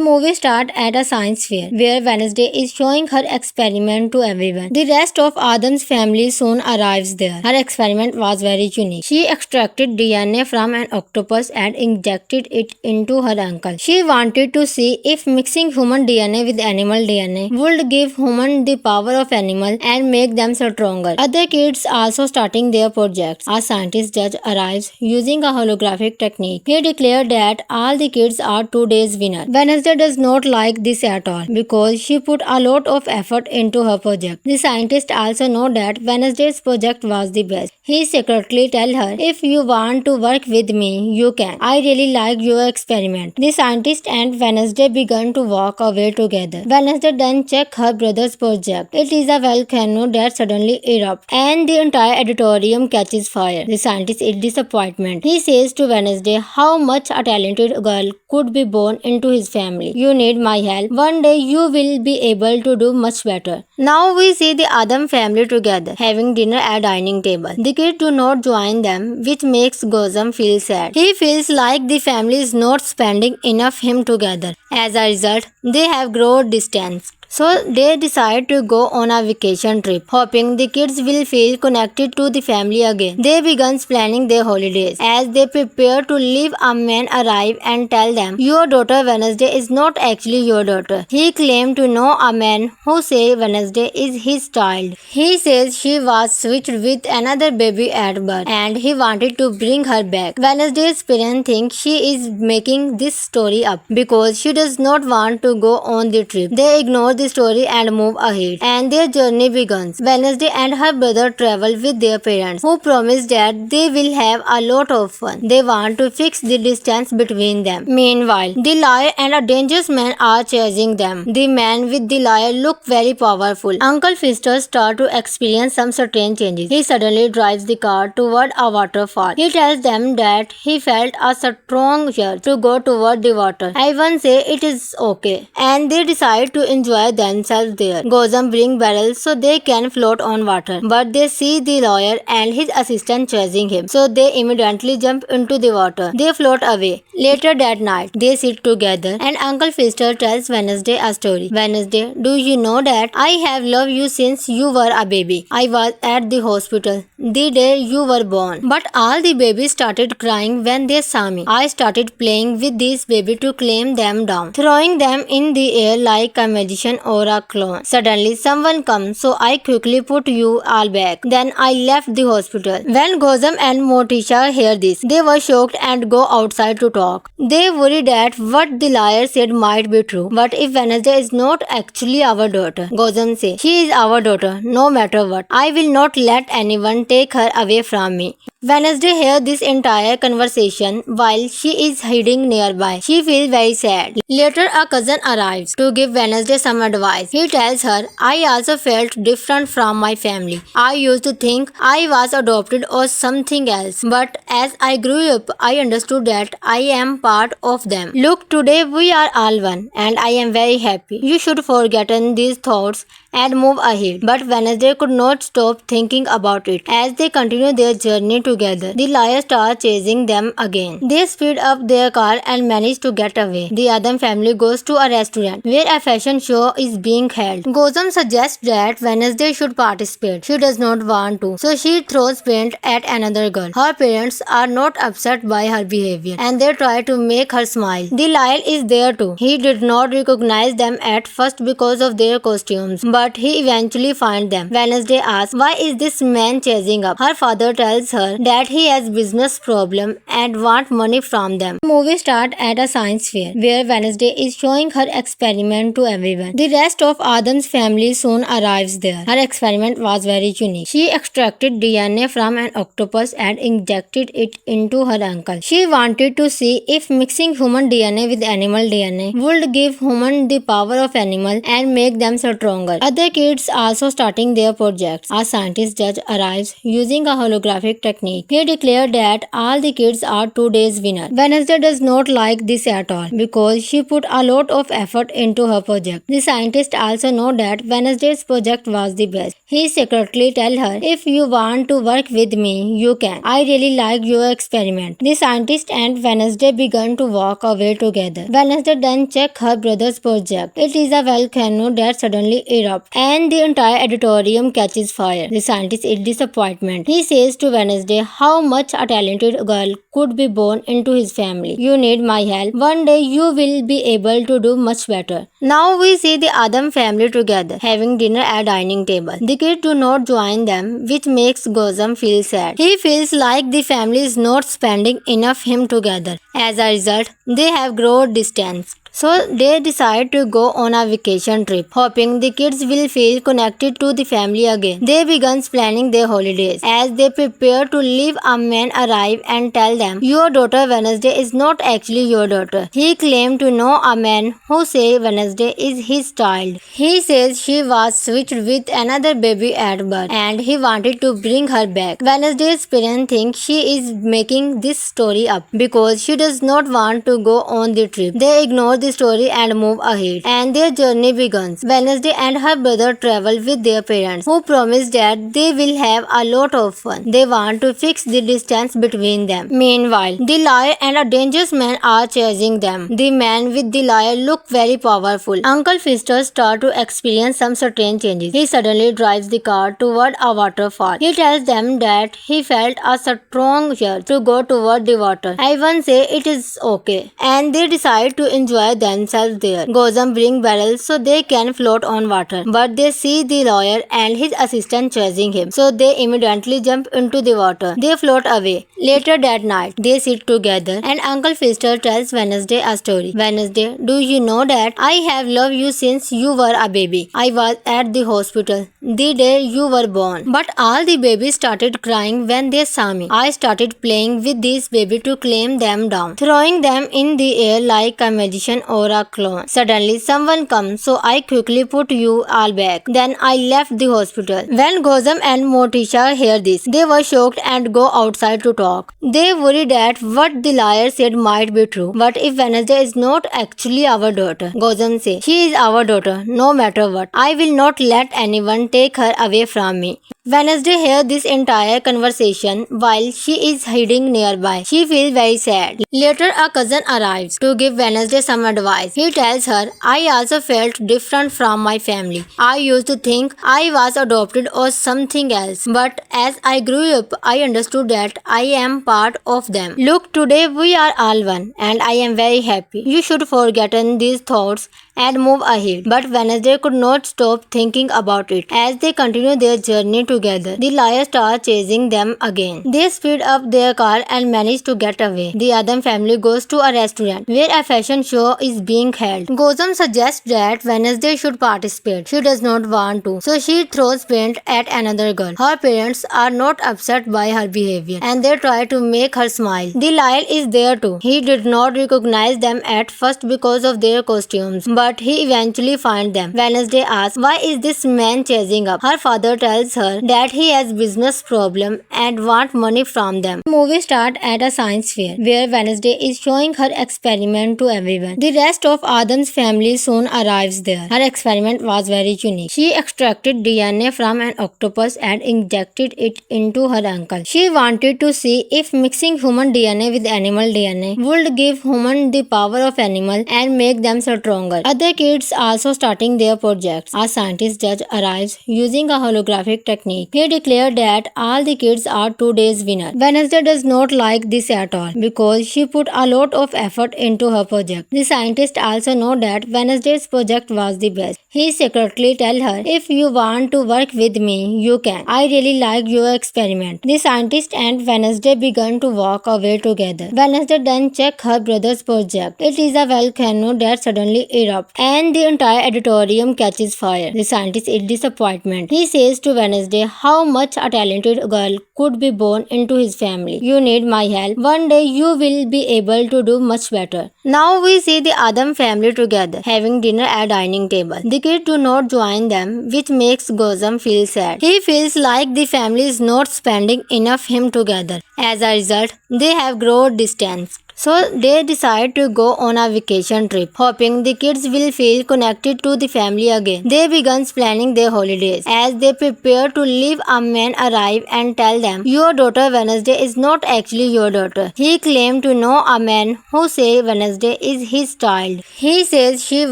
Movie start at a science fair where Wednesday is showing her experiment to everyone. The rest of Adam's family soon arrives there. Her experiment was very unique. She extracted DNA from an octopus and injected it into her ankle. She wanted to see if mixing human DNA with animal DNA would give human the power of animal and make them stronger. Other kids also starting their projects. A scientist judge arrives using a holographic technique. He declared that all the kids are today's winner. Wednesday does not like this at all because she put a lot of effort into her project. The scientist also know that Wednesday's project was the best. He secretly tell her, if you want to work with me, you can. I really like your experiment. The scientist and Wednesday began to walk away together. Wednesday then check her brother's project. It is a volcano that suddenly erupts and the entire auditorium catches fire. The scientist is disappointed. He says to Wednesday how much a talented girl could be born into his family. You need my help. One day you will be able to do much better. Now we see the Adam family together, having dinner at dining table. The kids do not join them, which makes Gozam feel sad. He feels like the family is not spending enough time together. As a result, they have grown distant. So they decide to go on a vacation trip, hoping the kids will feel connected to the family again. They begin planning their holidays. As they prepare to leave, a man arrives and tells them, your daughter Wednesday is not actually your daughter. He claimed to know a man who says Wednesday is his child. He says she was switched with another baby at birth and he wanted to bring her back. Wednesday's parents think she is making this story up because she does not want to go on the trip. They ignore the story and move ahead, and their journey begins. Wednesday and her brother travel with their parents, who promise that they will have a lot of fun. They want to fix the distance between them. Meanwhile, the liar and a dangerous man are chasing them. The man with the liar look very powerful. Uncle Fister starts to experience some strange changes. He suddenly drives the car toward a waterfall. He tells them that he felt a strong urge to go toward the water. Everyone say it is okay, and they decide to enjoy themselves there. Gozam bring barrels so they can float on water, but they see the lawyer and his assistant chasing him, so they immediately jump into the water. They float away. Later that night, they sit together and Uncle Fister tells Wednesday a story. Wednesday, do you know that I have loved you since you were a baby? I was at the hospital the day you were born, but all the babies started crying when they saw me. I started playing with these babies to calm them down, throwing them in the air like a magician or a clone. Suddenly someone comes, so I quickly put you all back. Then I left the hospital. When Gozam and Morticia hear this, they were shocked and go outside to talk. They worry that what the liar said might be true. But if Wednesday is not actually our daughter, Gozam says, she is our daughter no matter what. I will not let anyone take her away from me. Wednesday hears this entire conversation while she is hiding nearby. She feels very sad. Later, a cousin arrives to give Wednesday some advice. He tells her, I also felt different from my family. I used to think I was adopted or something else. But as I grew up, I understood that I am part of them. Look, today we are all one and I am very happy. You should forget these thoughts and move ahead. But Wednesday could not stop thinking about it. As they continue their journey together, the liar starts chasing them again. They speed up their car and manage to get away. The Adam family goes to a restaurant where a fashion show is being held. Gozam suggests that Wednesday should participate. She does not want to, so she throws paint at another girl. Her parents are not upset by her behavior and they try to make her smile. The liar is there too. He did not recognize them at first because of their costumes, but he eventually finds them. Wednesday asks, why is this man chasing up? Her father tells her that he has business problem and want money from them. The movie starts at a science fair where Wednesday is showing her experiment to everyone. The rest of Adam's family soon arrives there. Her experiment was very unique. She extracted DNA from an octopus and injected it into her ankle. She wanted to see if mixing human DNA with animal DNA would give human the power of animal and make them stronger. Other kids also starting their projects. A scientist judge arrives using a holographic technique. He declared that all the kids are today's winner. Wednesday does not like this at all because she put a lot of effort into her project. The scientist also know that Wednesday's project was the best. He secretly tell her, if you want to work with me, you can. I really like your experiment. The scientist and Wednesday began to walk away together. Wednesday then checked her brother's project. It is a volcano that suddenly erupts and the entire auditorium catches fire. The scientist is disappointed. He says to Wednesday how much a talented girl could be born into his family. You need my help. One day you will be able to do much better. Now we see the Adam family together, having dinner at dining table. The kids do not join them, which makes Gozam feel sad. He feels like the family is not spending enough time together. As a result, they have grown distant. So they decide to go on a vacation trip, hoping the kids will feel connected to the family again. They begin planning their holidays. As they prepare to leave, a man arrives and tells them, your daughter Wednesday is not actually your daughter. He claimed to know a man who says Wednesday is his child. He says she was switched with another baby at birth and he wanted to bring her back. Wednesday's parents think she is making this story up because she does not want to go on the trip. They ignore the story and move ahead, and their journey begins. Wednesday and her brother travel with their parents, who promise that they will have a lot of fun. They want to fix the distance between them. Meanwhile, the liar and a dangerous man are chasing them. The man with the liar look very powerful. Uncle Fister starts to experience some strange changes. He suddenly drives the car toward a waterfall. He tells them that he felt a strong urge to go toward the water. Everyone say it is okay, and they decide to enjoy themselves there. Gozam bring barrels so they can float on water, but they see the lawyer and his assistant chasing him, so they immediately jump into the water. They float away. Later that night, they sit together and Uncle Fister tells Wednesday a story. Wednesday, do you know that I have loved you since you were a baby? I was at the hospital the day you were born, but all the babies started crying when they saw me. I started playing with these babies to calm them down, throwing them in the air like a magician or a clown. Suddenly someone comes, so I quickly put you all back. Then I left the hospital. When Gozam and Morticia hear this, they were shocked and go outside to talk. They worry that what the liar said might be true. But if Wednesday is not actually our daughter, Gozam says, she is our daughter no matter what. I will not let anyone take her away from me. Wednesday hears this entire conversation while she is hiding nearby. She feels very sad. Later, a cousin arrives to give Wednesday some advice. He tells her, I also felt different from my family. I used to think I was adopted or something else. But as I grew up, I understood that I am part of them. Look, today we are all one and I am very happy. You should forget these thoughts and move ahead. But Wednesday could not stop thinking about it. As they continue their journey together, the liar starts chasing them again. They speed up their car and manage to get away. The Adam family goes to a restaurant where a fashion show is being held. Gozam suggests that Wednesday should participate. She does not want to, so she throws paint at another girl. Her parents are not upset by her behavior and they try to make her smile. The liar is there too. He did not recognize them at first because of their costumes, but he eventually finds them. Wednesday asks, why is this man chasing up? Her father tells her that he has business problem and want money from them. The movie starts at a science fair where Wednesday is showing her experiment to everyone. The rest of Adam's family soon arrives there. Her experiment was very unique. She extracted DNA from an octopus and injected it into her uncle. She wanted to see if mixing human DNA with animal DNA would give human the power of animal and make them stronger. Other kids also starting their projects. A scientist judge arrives using a holographic technique. He declared that all the kids are today's winner. Wednesday does not like this at all because she put a lot of effort into her project. The scientist also know that Wednesday's project was the best. He secretly tell her, if you want to work with me, you can. I really like your experiment. The scientist and Wednesday began to walk away together. Wednesday then checked her brother's project. It is a volcano that suddenly erupts erupt and the entire auditorium catches fire. The scientist is disappointment. He says to Wednesday how much a talented girl could be born into his family. You need my help. One day you will be able to do much better. Now we see the Adam family together, having dinner at dining table. The kids do not join them, which makes Gozam feel sad. He feels like the family is not spending enough time together. As a result, they have grown distant. So they decide to go on a vacation trip, hoping the kids will feel connected to the family again. They begin planning their holidays. As they prepare to leave, a man arrives and tells them, "Your daughter Wednesday is not actually your daughter." He claimed to know a man who says Wednesday is his child. He says she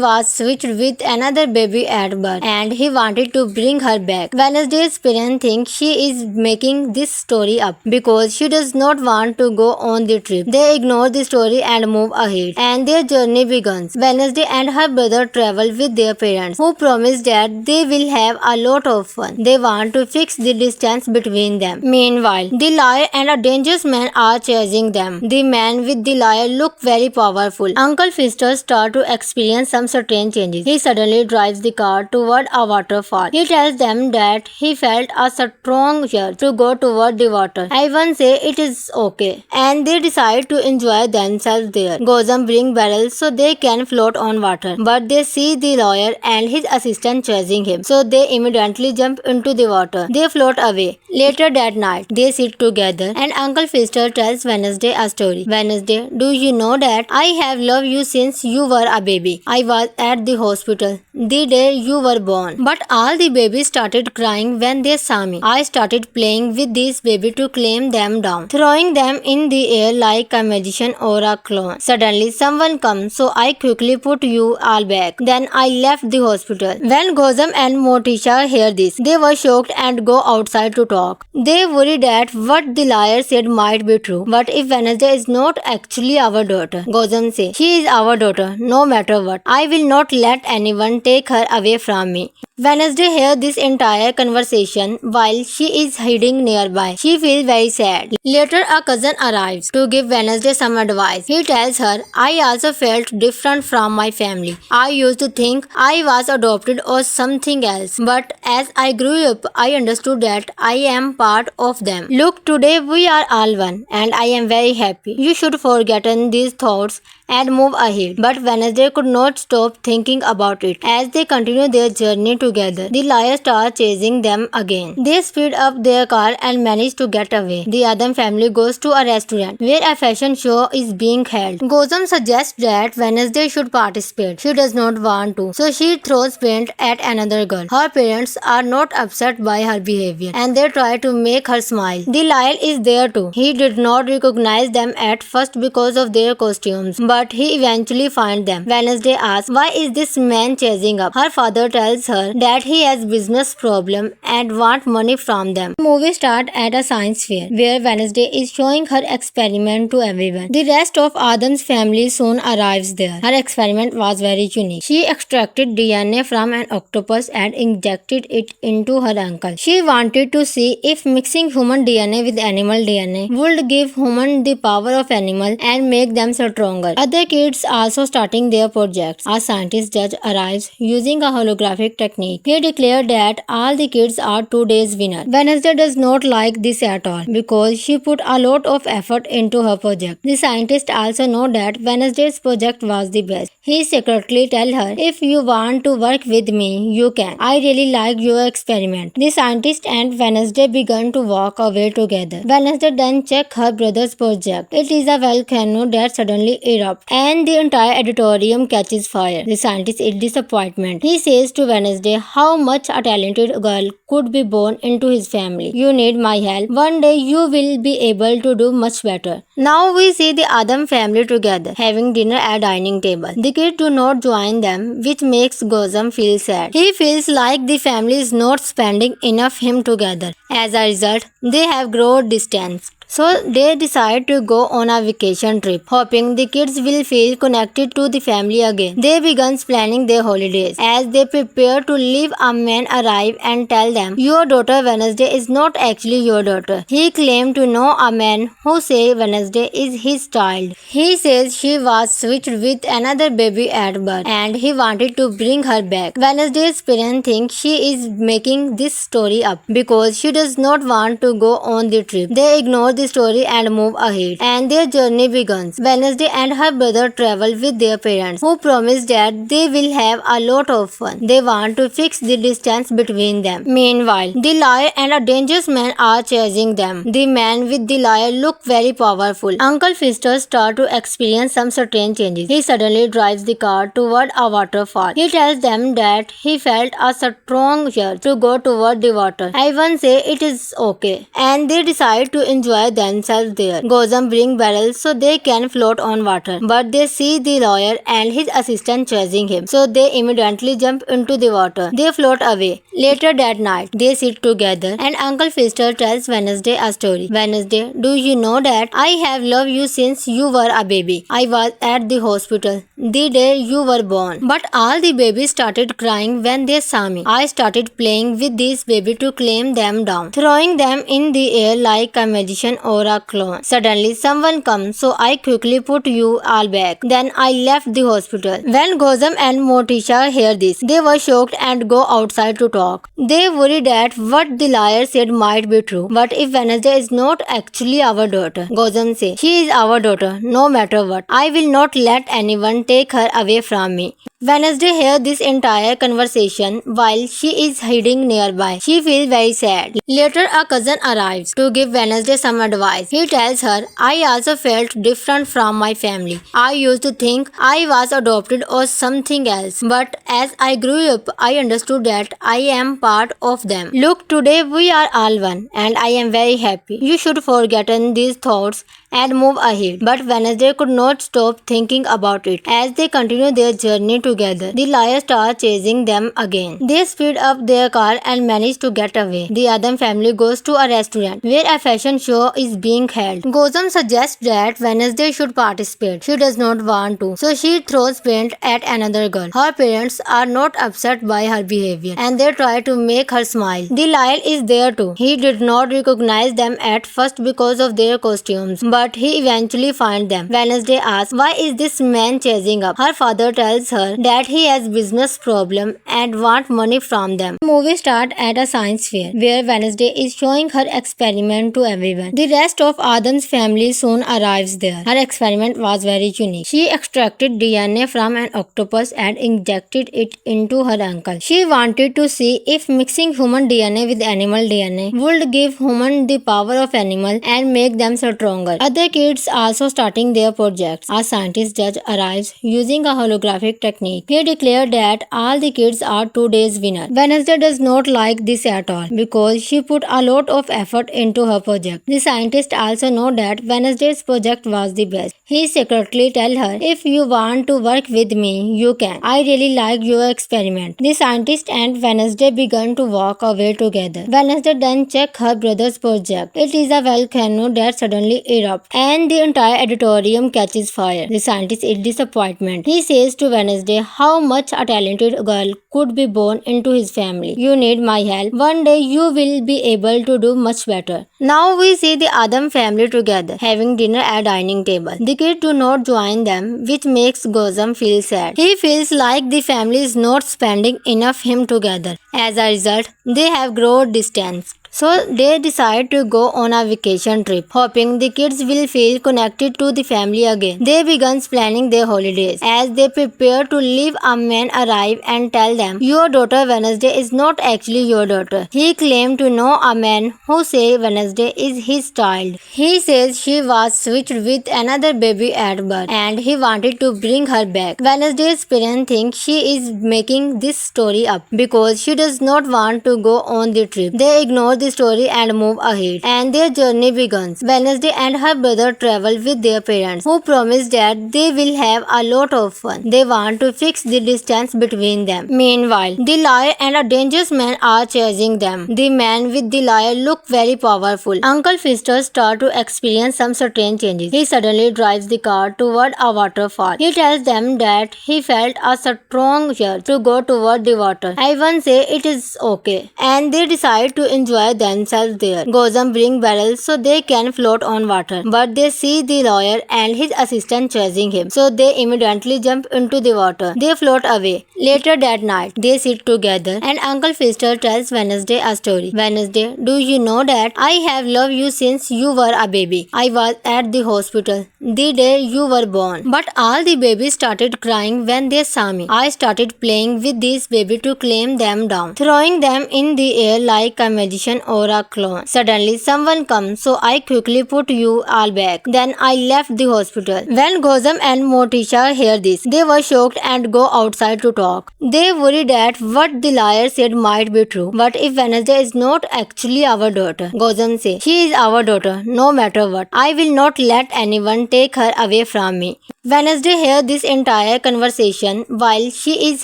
was switched with another baby at birth and he wanted to bring her back. Wednesday's parents think she is making this story up because she does not want to go on the trip. They ignore the story and move ahead, and their journey begins. Wednesday and her brother travel with their parents, who promise that they will have a lot of fun. They want to fix the distance between them. Meanwhile, the liar and a dangerous man are chasing them. The man with the liar look very powerful. Uncle Fister starts to experience some strange changes. He suddenly drives the car toward a waterfall. He tells them that he felt a strong urge to go toward the water. Everyone say it is okay, and they decide to enjoy themselves there. Gozam bring barrels so they can float on water, but they see the lawyer and his assistant chasing him, so they immediately jump into the water. They float away. Later that night, they sit together and Uncle Fister tells Wednesday a story. Wednesday, do you know that I have loved you since you were a baby? I was at the hospital the day you were born, but all the babies started crying when they saw me. I started playing with these babies to calm them down, throwing them in the air like a magician or a clone. Suddenly someone comes, so I quickly put you all back. Then I left the hospital. When Gozam and Morticia hear this, they were shocked and go outside to talk. They worry that what the liar said might be true. But if Wednesday is not actually our daughter, Gozam says, she is our daughter no matter what. I will not let anyone take her away from me. Wednesday hears this entire conversation while she is hiding nearby. She feels very sad. Later, a cousin arrives to give Wednesday some advice. He tells her, I also felt different from my family. I used to think I was adopted or something else. But as I grew up, I understood that I am part of them. Look, today we are all one and I am very happy. You should forget these thoughts and move ahead. But Wednesday could not stop thinking about it. As they continue their journey together, the liar starts chasing them again. They speed up their car and manage to get away. The Adam family goes to a restaurant where a fashion show is being held. Gozam suggests that Wednesday should participate. She does not want to, so she throws paint at another girl. Her parents are not upset by her behavior and they try to make her smile. The liar is there too. He did not recognize them at first because of their costumes, but he eventually finds them. Wednesday asks, why is this man chasing up? Her father tells her that he has business problem and want money from them. The movie starts at a science fair where Wednesday is showing her experiment to everyone. The rest of Adam's family soon arrives there. Her experiment was very unique. She extracted DNA from an octopus and injected it into her ankle. She wanted to see if mixing human DNA with animal DNA would give humans the power of animal and make them stronger. Other kids also starting their projects. A scientist judge arrives using a holographic technique. He declared that all the kids are today's winner. Wednesday does not like this at all because she put a lot of effort into her project. The scientist also know that Wednesday's project was the best. He secretly tell her, if you want to work with me, you can. I really like your experiment. The scientist and Wednesday began to walk away together. Wednesday then check her brother's project. It is a volcano that suddenly erupts and the entire auditorium catches fire. The scientist is disappointment. He says to Wednesday how much a talented girl could be born into his family. You need my help. One day you will be able to do much better. Now we see the Adam family together, having dinner at dining table. The kids do not join them, which makes Gozam feel sad. He feels like the family is not spending enough time together. As a result, they have grown distant. So they decide to go on a vacation trip, hoping the kids will feel connected to the family again. They begin planning their holidays. As they prepare to leave, a man arrives and tells them, "Your daughter Wednesday is not actually your daughter." He claimed to know a man who says Wednesday is his child. He says she was switched with another baby at birth and he wanted to bring her back. Wednesday's parents think she is making this story up because she does not want to go on the trip. They ignore the story and move ahead, and their journey begins. Wednesday and her brother travel with their parents, who promise that they will have a lot of fun. They want to fix the distance between them. Meanwhile, the liar and a dangerous man are chasing them. The man with the liar look very powerful. Uncle Fister starts to experience some strange changes. He suddenly drives the car toward a waterfall. He tells them that he felt a strong urge to go toward the water. Everyone say it is okay, and they decide to enjoy themselves there. Gozam bring barrels so they can float on water, but they see the lawyer and his assistant chasing him, so they immediately jump into the water. They float away. Later that night, they sit together and Uncle Fister tells Wednesday a story. "Wednesday, do you know that I have loved you since you were a baby? I was at the hospital the day you were born, but all the babies started crying when they saw me. I started playing with these babies to calm them down, throwing them in the air like a magician or a clown. Suddenly someone comes, so I quickly put you all back. Then I left the hospital." When Gozam and Morticia hear this, they were shocked and go outside to talk. They worry that what the liar said might be true. But if Wednesday is not actually our daughter, Gozam says, "She is our daughter, no matter what. I will not let anyone take her away from me." Wednesday hears this entire conversation while she is hiding nearby. She feels very sad. Later, a cousin arrives to give Wednesday some advice. He tells her, "I also felt different from my family. I used to think I was adopted or something else. But as I grew up, I understood that I am part of them. Look, today we are all one, and I am very happy. You should forget these thoughts and move ahead." But Wednesday could not stop thinking about it. As they continue their journey together, the liar starts chasing them again. They speed up their car and manage to get away. The Adam family goes to a restaurant where a fashion show is being held. Gozam suggests that Wednesday should participate. She does not want to, so she throws paint at another girl. Her parents are not upset by her behavior and they try to make her smile. The liar is there too. He did not recognize them at first because of their costumes, but he eventually finds them. Wednesday asks, "Why is this man chasing up?" Her father tells her that he has business problem and want money from them. The movie starts at a science fair where Wednesday is showing her experiment to everyone. The rest of Adam's family soon arrives there. Her experiment was very unique. She extracted DNA from an octopus and injected it into her uncle. She wanted to see if mixing human DNA with animal DNA would give humans the power of animal and make them stronger. Other kids also starting their projects. A scientist judge arrives using a holographic technique. He declared that all the kids are today's winner. Wednesday does not like this at all because she put a lot of effort into her project. The scientist also know that Wednesday's project was the best. He secretly tell her, "If you want to work with me, you can. I really like your experiment." The scientist and Wednesday began to walk away together. Wednesday then check her brother's project. It is a volcano that suddenly erupts and the entire auditorium catches fire. The scientist is disappointed. He says to Wednesday how much a talented girl could be born into his family. "You need my help. One day you will be able to do much better." Now we see the Adam family together having dinner at dining table. The kids do not join them, which makes Gozam feel sad. He feels like the family is not spending enough time together. As a result, they have grown distant. So they decide to go on a vacation trip, hoping the kids will feel connected to the family again. They begin planning their holidays. As they prepare to leave, a man arrives and tells them, "Your daughter Wednesday is not actually your daughter." He claimed to know a man who says Wednesday is his child. He says she was switched with another baby at birth and he wanted to bring her back. Wednesday's parents think she is making this story up because she does not want to go on the trip. They ignore the story and move ahead. And their journey begins. Wednesday and her brother travel with their parents, who promise that they will have a lot of fun. They want to fix the distance between them. Meanwhile, the liar and a dangerous man are chasing them. The man with the liar look very powerful. Uncle Fister starts to experience some strange changes. He suddenly drives the car toward a waterfall. He tells them that he felt a strong urge to go toward the water. Everyone say it is okay, and they decide to enjoy themselves there. Gozam bring barrels so they can float on water, but they see the lawyer and his assistant chasing him, so they immediately jump into the water. They float away. Later that night, they sit together and Uncle Fister tells Wednesday a story. Wednesday, do you know that I have loved you since you were a baby? I was at the hospital the day you were born, but all the babies started crying when they saw me. I started playing with these babies to calm them down, throwing them in the air like a magician or a clown. Suddenly, someone comes, so I quickly put you all back. Then I left the hospital. When Gozam and Motisha hear this, they were shocked and go outside to talk. They worry that what the liar said might be true. But if Wednesday is not actually our daughter, Gozam says, she is our daughter, no matter what. I will not let anyone take her away from me. Wednesday hears this entire conversation while she is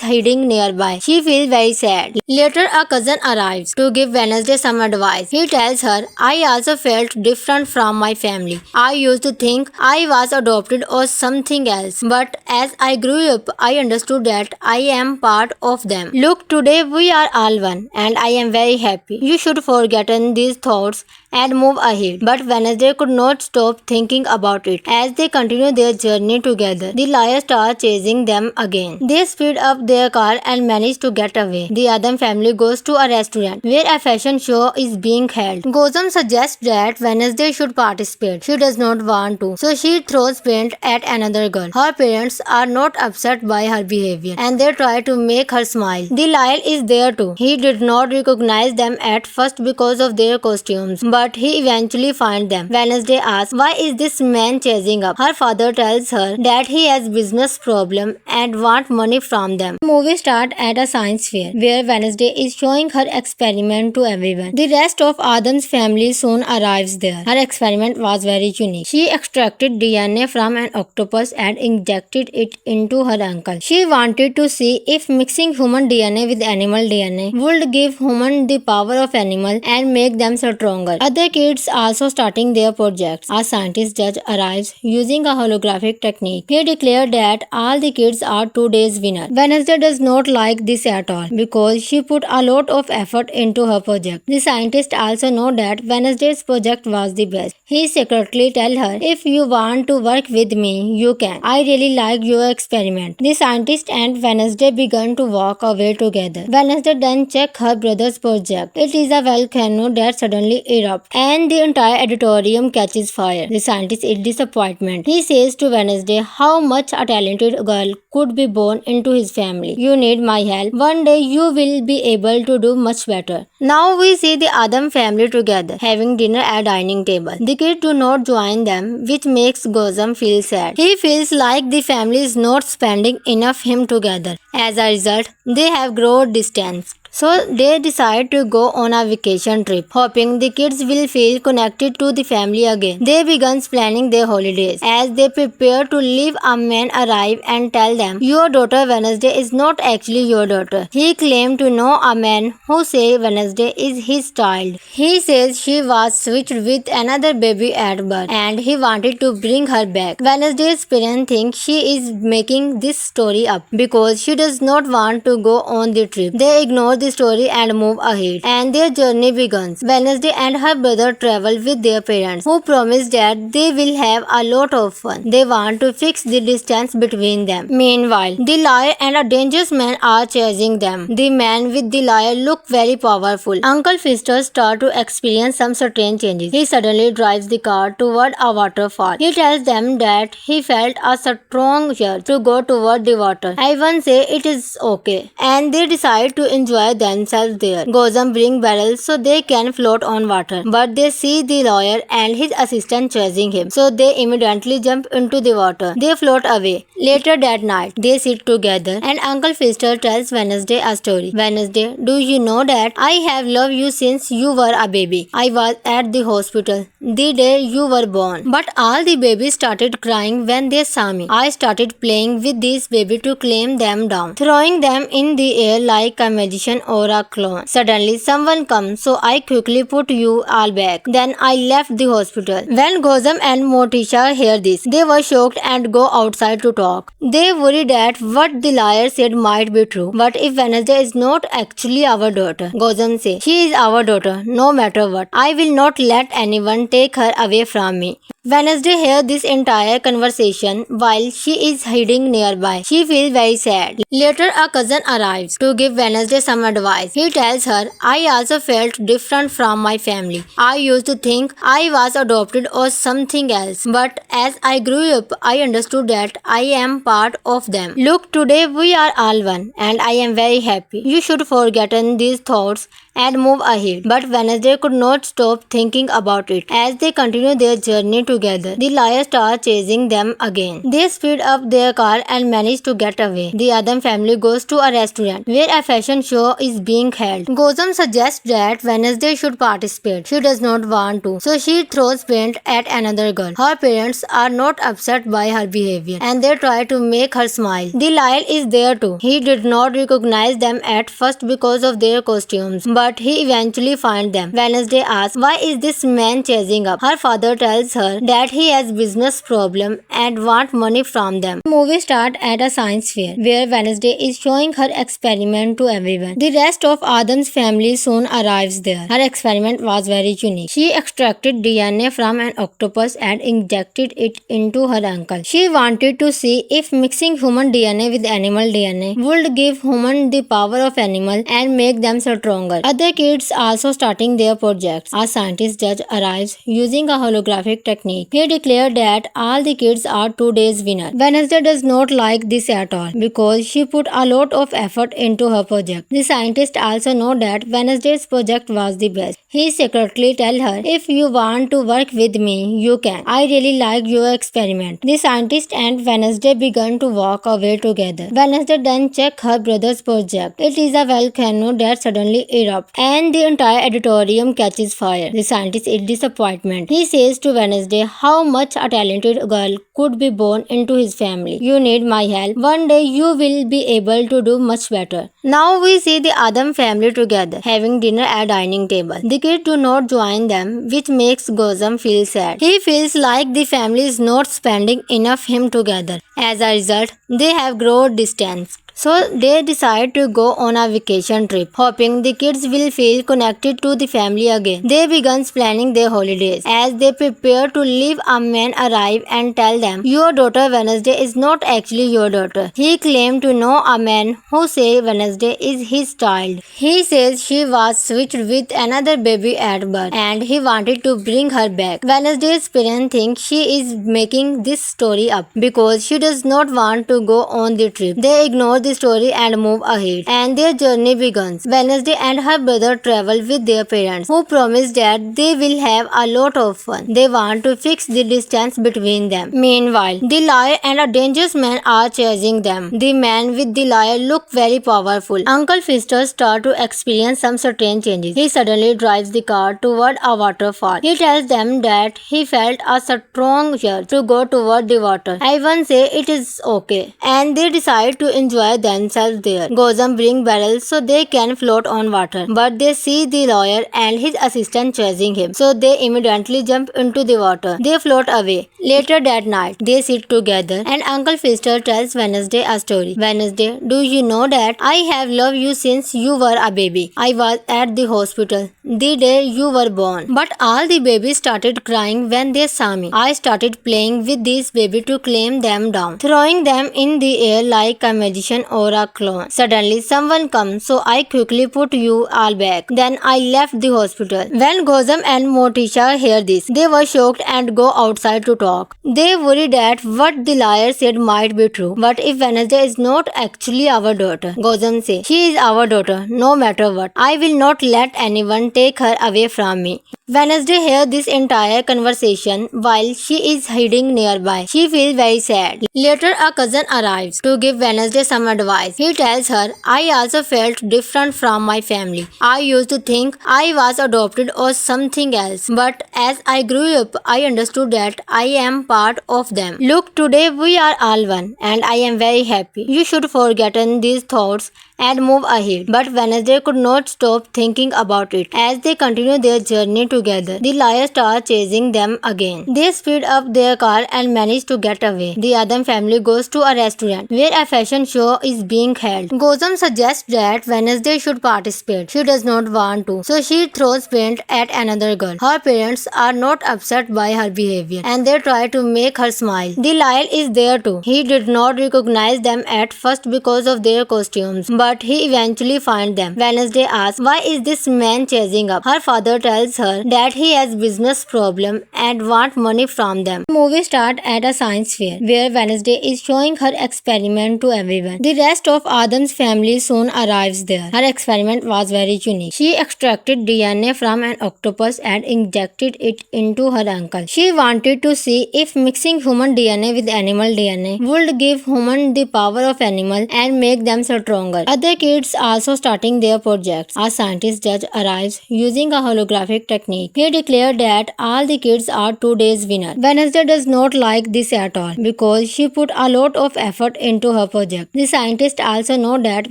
hiding nearby. She feels very sad. Later, a cousin arrives to give Wednesday some advice. He tells her, I also felt different from my family. I used to think I was adopted or something else. But as I grew up, I understood that I am part of them. Look, today we are all one, and I am very happy. You should forget these thoughts and move ahead. But Wednesday could not stop thinking about it. As they continue their journey together, the liar starts chasing them again. They speed up their car and manage to get away. The Adam family goes to a restaurant where a fashion show is being held. Gozam suggests that Wednesday should participate. She does not want to, so she throws paint at another girl. Her parents are not upset by her behavior and they try to make her smile. The liar is there too. He did not recognize them at first because of their costumes, but he eventually finds them. Wednesday asks, why is this man chasing up? Her father tells her that he has business problem and want money from them. The movie starts at a science fair where Wednesday is showing her experiment to everyone. The rest of Adam's family soon arrives there. Her experiment was very unique. She extracted DNA from an octopus and injected it into her uncle. She wanted to see if mixing human DNA with animal DNA would give human the power of animal and make them stronger. Other kids also starting their projects. A scientist judge arrives using a holographic technique. He declared that all the kids are today's winner. Wednesday does not like this at all because she put a lot of effort into her project. The scientist also know that Wednesday's project was the best. He secretly tell her, if you want to work with me, you can. I really like your experiment. The scientist and Wednesday began to walk away together. Wednesday then check her brother's project. It is a volcano that suddenly erupts and the entire auditorium catches fire. The scientist is disappointed. He says to Wednesday how much a talented girl could be born into his family. You need my help. One day you will be able to do much better. Now we see the Adam family together, having dinner at dining table. The kids do not join them, which makes Gozam feel sad. He feels like the family is not spending enough time together. As a result, they have grown distant. So they decide to go on a vacation trip, hoping the kids will feel connected to the family again. They begin planning their holidays. As they prepare to leave, a man arrives and tells them, your daughter Wednesday is not actually your daughter. He claimed to know a man who says Wednesday is his child. He says she was switched with another baby at birth and he wanted to bring her back. Wednesday's parents think she is making this story up because she does not want to go on the trip. They ignore the story and move ahead, and their journey begins. Wednesday and her brother travel with their parents, who promise that they will have a lot of fun. They want to fix the distance between them. Meanwhile, the liar and a dangerous man are chasing them. The man with the liar look very powerful. Uncle Fister starts to experience some strange changes. He suddenly drives the car toward a waterfall. He tells them that he felt a strong urge to go toward the water. Everyone say it is okay, and they decide to enjoy enjoy themselves there. Gozam bring barrels so they can float on water, but they see the lawyer and his assistant chasing him, so they immediately jump into the water. They float away. Later that night, they sit together and Uncle Fister tells Wednesday a story. Wednesday, do you know that I have loved you since you were a baby? I was at the hospital the day you were born, but all the babies started crying when they saw me. I started playing with these babies to calm them down, throwing them in the air like a magician or a clown. Suddenly someone comes, so I quickly put you all back. Then I left the hospital. When Gozam and Morticia hear this, they were shocked and go outside to talk. They worry that what the liar said might be true. But if Wednesday is not actually our daughter, Gozam says, she is our daughter, no matter what. I will not let anyone take her away from me. Wednesday hears this entire conversation while she is hiding nearby. She feels very sad. Later, a cousin arrives to give Wednesday some advice. He tells her, I also felt different from my family. I used to think I was adopted or something else. But as I grew up, I understood that I am part of them. Look, today we are all one and I am very happy. You should forget these thoughts and move ahead. But Wednesday could not stop thinking about it. As they continue their journey together, the liar starts chasing them again. They speed up their car and manage to get away. The Adam family goes to a restaurant where a fashion show is being held. Gozam suggests that Wednesday should participate. She does not want to, so she throws paint at another girl. Her parents are not upset by her behavior and they try to make her smile. The liar is there too. He did not recognize them at first because of their costumes, but he eventually finds them. Wednesday asks, why is this man chasing up? Her father tells her that he has business problem and want money from them. The movie starts at a science fair where Wednesday is showing her experiment to everyone. The rest of Adam's family soon arrives there. Her experiment was very unique. She extracted DNA from an octopus and injected it into her uncle. She wanted to see if mixing human DNA with animal DNA would give humans the power of animal and make them stronger. Other kids also starting their projects. A scientist judge arrives using a holographic technique. He declared that all the kids are today's winner. Wednesday does not like this at all because she put a lot of effort into her project. The scientist also know that Wednesday's project was the best. He secretly tell her, if you want to work with me, you can. I really like your experiment. The scientist and Wednesday began to walk away together. Wednesday then check her brother's project. It is a volcano that suddenly erupts and the entire auditorium catches fire. The scientist is disappointed. He says to Wednesday how much a talented girl could be born into his family. You need my help. One day you will be able to do much better. Now we see the Adam family together, having dinner at dining table. The kids do not join them, which makes Gozam feel sad. He feels like the family is not spending enough time together. As a result, they have grown distant. So they decide to go on a vacation trip, hoping the kids will feel connected to the family again. They begin planning their holidays. As they prepare to leave, a man arrives and tells them, your daughter Wednesday is not actually your daughter. He claimed to know a man who says Wednesday is his child. He says she was switched with another baby at birth and he wanted to bring her back. Wednesday's parents think she is making this story up because she does not want to go on the trip. They ignore the story and move ahead, and their journey begins. Wednesday and her brother travel with their parents, who promise that they will have a lot of fun. They want to fix the distance between them. Meanwhile, the liar and a dangerous man are chasing them. The man with the liar look very powerful. Uncle Fister starts to experience some strange changes. He suddenly drives the car toward a waterfall. He tells them that he felt a strong urge to go toward the water. Everyone say it is okay, and they decide to enjoy themselves there. Gozam bring barrels so they can float on water, but they see the lawyer and his assistant chasing him, so they immediately jump into the water. They float away. Later that night, they sit together and Uncle Fister tells Wednesday a story. Wednesday, do you know that I have loved you since you were a baby? I was at the hospital the day you were born, but all the babies started crying when they saw me. I started playing with these babies to calm them down, throwing them in the air like a magician magician or a clone. Suddenly someone comes, so I quickly put you all back. Then I left the hospital. When Gozam and Morticia hear this, they were shocked and go outside to talk. They worry that what the liar said might be true. But if Wednesday is not actually our daughter, Gozam says, she is our daughter, no matter what. I will not let anyone take her away from me. Wednesday hears this entire conversation while she is hiding nearby. She feels very sad. Later, a cousin arrives to give Wednesday some advice. He tells her, I also felt different from my family. I used to think I was adopted or something else. But as I grew up, I understood that I am part of them. Look, today we are all one, and I am very happy. You should forget these thoughts and move ahead. But Wednesday could not stop thinking about it. As they continue their journey together, the liar starts chasing them again. They speed up their car and manage to get away. The Adam family goes to a restaurant where a fashion show is being held. Gozam suggests that Wednesday should participate. She does not want to, so she throws paint at another girl. Her parents are not upset by her behavior and they try to make her smile. The liar is there too. He did not recognize them at first because of their costumes, but he eventually finds them. Wednesday asks, why is this man chasing up? Her father tells her that he has business problem and want money from them. The movie starts at a science fair where Wednesday is showing her experiment to everyone. The rest of Adam's family soon arrives there. Her experiment was very unique. She extracted DNA from an octopus and injected it into her uncle. She wanted to see if mixing human DNA with animal DNA would give humans the power of animal and make them stronger. Other kids also starting their projects. A scientist judge arrives using a holographic technique. He declared that all the kids are today's winner. Wednesday does not like this at all because she put a lot of effort into her project. The scientist also know that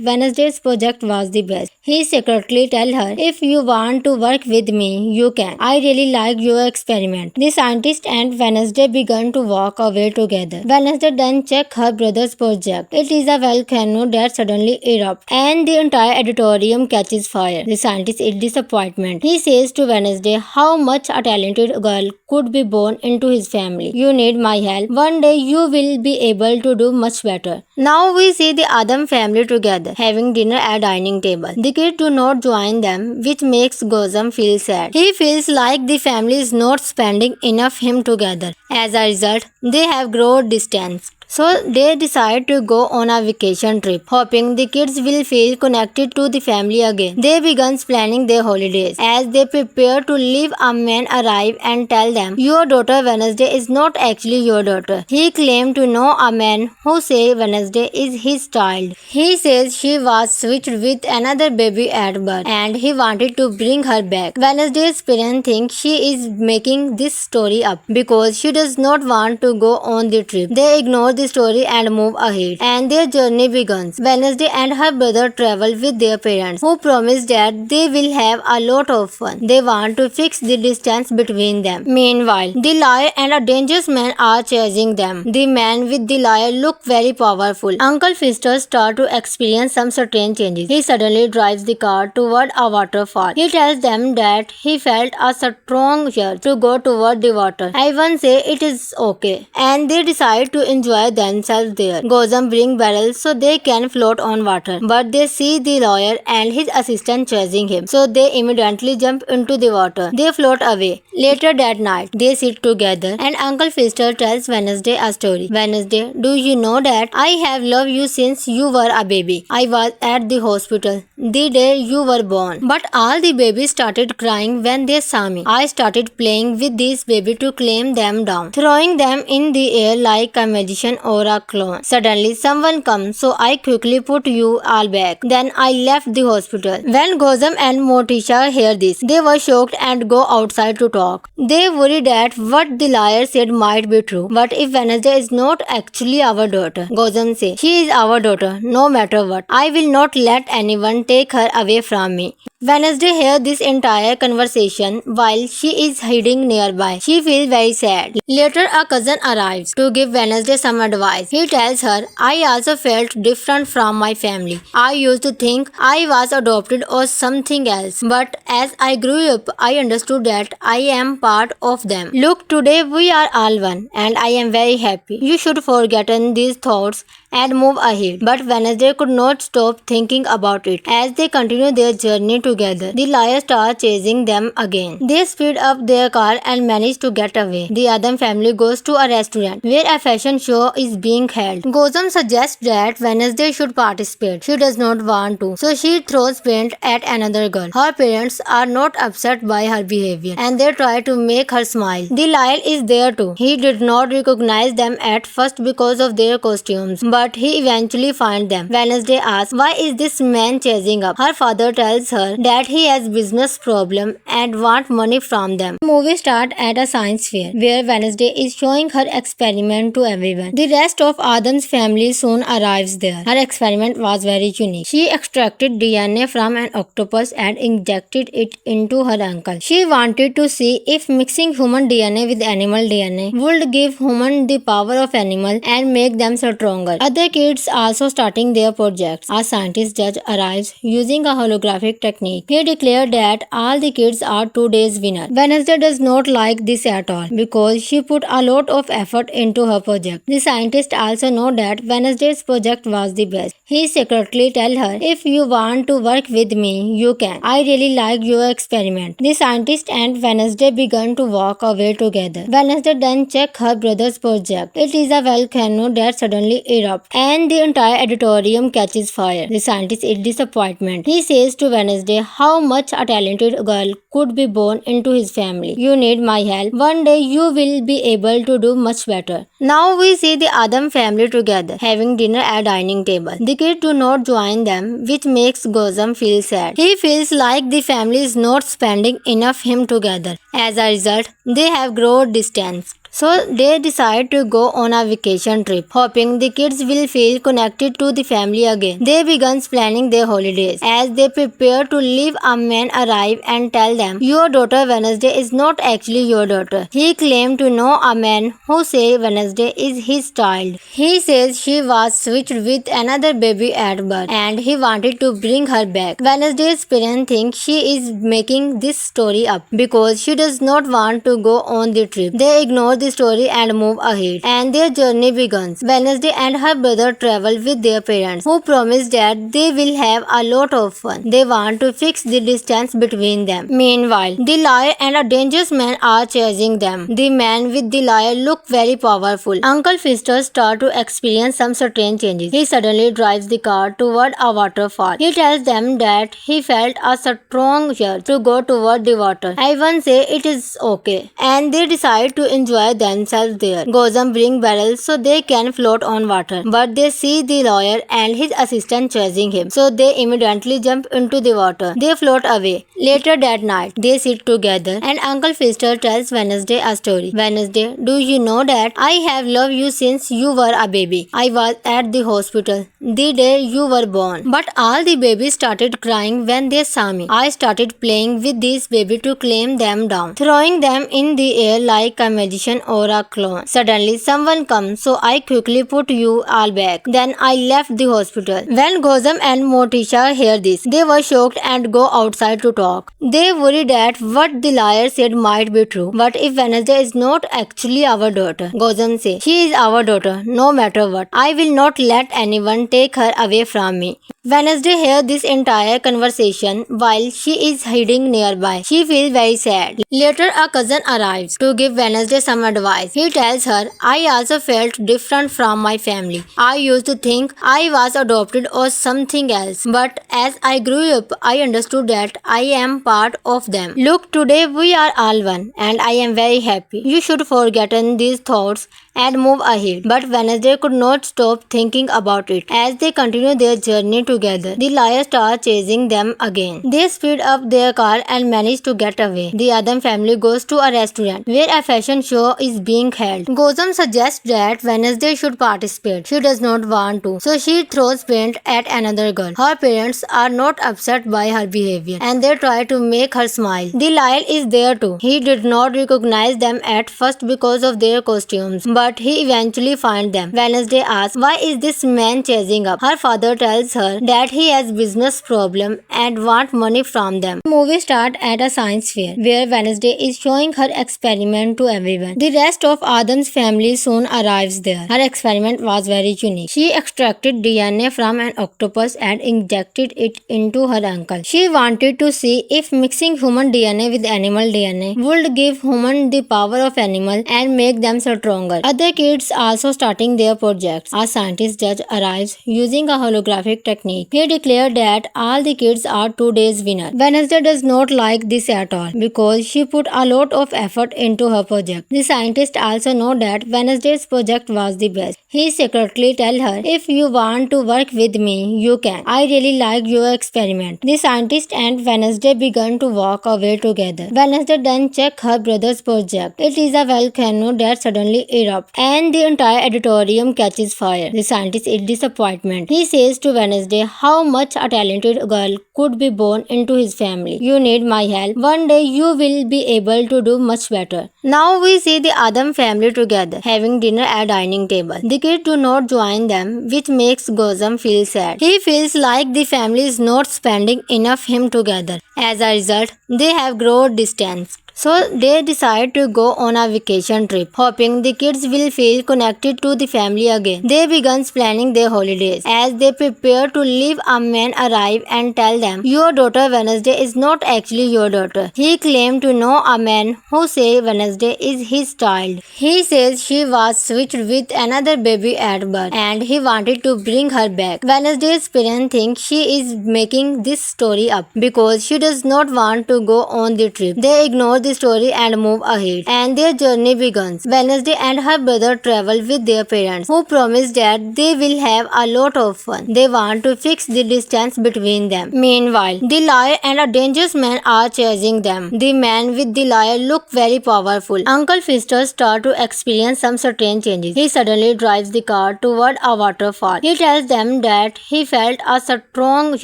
Wednesday's project was the best. He secretly tell her, if you want to work with me, you can. I really like your experiment. The scientist and Wednesday began to walk away together. Wednesday then check her brother's project. It is a volcano that suddenly erupts and the entire auditorium catches fire. The scientist is disappointed. He says to Wednesday how much a talented girl could be born into his family. You need my help. One day you will be able to do much better. Now we see the Adam family together, having dinner at dining table. The kids do not join them, which makes Gozam feel sad. He feels like the family is not spending enough time together. As a result, they have grown distant. So they decide to go on a vacation trip, hoping the kids will feel connected to the family again. They begin planning their holidays. As they prepare to leave, a man arrives and tells them, your daughter Wednesday is not actually your daughter. He claimed to know a man who says Wednesday is his child. He says she was switched with another baby at birth and he wanted to bring her back. Wednesday's parents think she is making this story up because she does not want to go on the trip. They ignore the story and move ahead, and their journey begins. Wednesday and her brother travel with their parents, who promise that they will have a lot of fun. They want to fix the distance between them. Meanwhile, the liar and a dangerous man are chasing them. The man with the liar look very powerful. Uncle Fister starts to experience some strange changes. He suddenly drives the car toward a waterfall. He tells them that he felt a strong urge to go toward the water. Everyone say it is okay, and they decide to enjoy themselves there. Gozam bring barrels so they can float on water, but they see the lawyer and his assistant chasing him, so they immediately jump into the water. They float away. Later that night, they sit together and Uncle Fister tells Wednesday a story. Wednesday, do you know that I have loved you since you were a baby? I was at the hospital the day you were born, but all the babies started crying when they saw me. I started playing with these babies to calm them down, throwing them in the air like a magician or a clone. Suddenly someone comes, so I quickly put you all back. Then I left the hospital. When Gozam and Morticia hear this, they were shocked and go outside to talk. They worry that what the liar said might be true. But if Wednesday is not actually our daughter, Gozam says, she is our daughter, no matter what. I will not let anyone take her away from me. Wednesday hears this entire conversation while she is hiding nearby. She feels very sad. Later, a cousin arrives to give Wednesday some advice. He tells her, I also felt different from my family. I used to think I was adopted or something else. But as I grew up, I understood that I am part of them. Look, today we are all one, and I am very happy. You should forget these thoughts and move ahead. But Wednesday could not stop thinking about it. As they continue their journey together, the lion starts chasing them again. They speed up their car and manage to get away. The Adam family goes to a restaurant where a fashion show is being held. Gozam suggests that Wednesday should participate. She does not want to, so she throws paint at another girl. Her parents are not upset by her behavior and they try to make her smile. The lion is there too. He did not recognize them at first because of their costumes, but he eventually finds them. Wednesday asks, why is this man chasing up? Her father tells her that he has business problem and want money from them. The movie starts at a science fair where Wednesday is showing her experiment to everyone. The rest of Adam's family soon arrives there. Her experiment was very unique. She extracted DNA from an octopus and injected it into her uncle. She wanted to see if mixing human DNA with animal DNA would give human the power of animal and make them stronger. Other kids also starting their projects. A scientist judge arrives using a holographic technique. He declared that all the kids are today's winner. Wednesday does not like this at all because she put a lot of effort into her project. The scientist also know that Wednesday's project was the best. He secretly tell her, if you want to work with me, you can. I really like your experiment. The scientist and Wednesday began to walk away together. Wednesday then check her brother's project. It is a volcano that suddenly erupts and the entire auditorium catches fire. The scientist is disappointed. He says to Wednesday how much a talented girl could be born into his family. You need my help. One day you will be able to do much better. Now we see the Adam family together, having dinner at dining table. The kids do not join them, which makes Gozam feel sad. He feels like the family is not spending enough time together. As a result, they have grown distant. So they decide to go on a vacation trip, hoping the kids will feel connected to the family again. They begin planning their holidays. As they prepare to leave, a man arrives and tells them, your daughter Wednesday is not actually your daughter. He claimed to know a man who says Wednesday is his child. He says she was switched with another baby at birth and he wanted to bring her back. Wednesday's parents think she is making this story up because she does not want to go on the trip. They ignore the story and move ahead, and their journey begins. Wednesday and her brother travel with their parents, who promise that they will have a lot of fun. They want to fix the distance between them. Meanwhile, the lion and a dangerous man are chasing them. The man with the lion look very powerful. Uncle Fister starts to experience some strange changes. He suddenly drives the car toward a waterfall. He tells them that he felt a strong urge to go toward the water. Everyone say it is okay, and they decide to enjoy themselves there. Gozam bring barrels so they can float on water, but they see the lawyer and his assistant chasing him, so they immediately jump into the water. They float away. Later that night, they sit together and Uncle Fister tells Wednesday a story. Wednesday, do you know that I have loved you since you were a baby? I was at the hospital the day you were born, but all the babies started crying when they saw me. I started playing with these babies to calm them down, throwing them in the air like a magician or a clone. Suddenly someone comes, so I quickly put you all back. Then I left the hospital. When Gozam and Morticia hear this, they were shocked and go outside to talk. They worry that what the liar said might be true. But if Wednesday is not actually our daughter, Gozam says, she is our daughter no matter what. I will not let anyone take her away from me. Wednesday hears this entire conversation while she is hiding nearby. She feels very sad. Later, a cousin arrives to give Wednesday some advice. He tells her, I also felt different from my family. I used to think I was adopted or something else. But as I grew up, I understood that I am part of them. Look, today we are all one, and I am very happy. You should forget these thoughts and move ahead. But Wednesday could not stop thinking about it. As they continue their journey together, the lion starts chasing them again. They speed up their car and manage to get away. The Adam family goes to a restaurant where a fashion show is being held. Gozam suggests that Wednesday should participate. She does not want to, so she throws paint at another girl. Her parents are not upset by her behavior and they try to make her smile. Delisle is there too. He did not recognize them at first because of their costumes, but he eventually finds them. Wednesday asks, why is this man chasing up? Her father tells her that he has business problem and want money from them. The movie starts at a science fair where Wednesday is showing her experiment to everyone. The rest of Adam's family soon arrives there. Her experiment was very unique. She extracted DNA from an octopus and injected it into her ankle. She wanted to see if mixing human DNA with animal DNA would give humans the power of animal and make them stronger. Other kids also starting their projects. A scientist judge arrives using a holographic technique. He declared that all the kids are today's winner. Wednesday does not like this at all because she put a lot of effort into her project. The scientist also know that Wednesday's project was the best. He secretly tell her, if you want to work with me, you can. I really like your experiment. The scientist and Wednesday began to walk away together. Wednesday then check her brother's project. It is a volcano that suddenly erupts and the entire auditorium catches fire. The scientist is disappointed. He says to Wednesday how much a talented girl could be born into his family. You need my help. One day you will be able to do much better. Now we see the Adam family together, having dinner at dining table. The kids do not join them, which makes Gozam feel sad. He feels like the family is not spending enough time together. As a result, they have grown distant. So they decide to go on a vacation trip, hoping the kids will feel connected to the family again. They begin planning their holidays. As they prepare to leave, a man arrives and tells them, your daughter Wednesday is not actually your daughter. He claimed to know a man who says Wednesday is his child. He says she was switched with another baby at birth and he wanted to bring her back. Wednesday's parents think she is making this story up because she does not want to go on the trip. They ignore the story and move ahead, and their journey begins. Wednesday and her brother travel with their parents, who promise that they will have a lot of fun. They want to fix the distance between them. Meanwhile, the liar and a dangerous man are chasing them. The man with the liar look very powerful. Uncle Fister starts to experience some strange changes. He suddenly drives the car toward a waterfall. He tells them that he felt a strong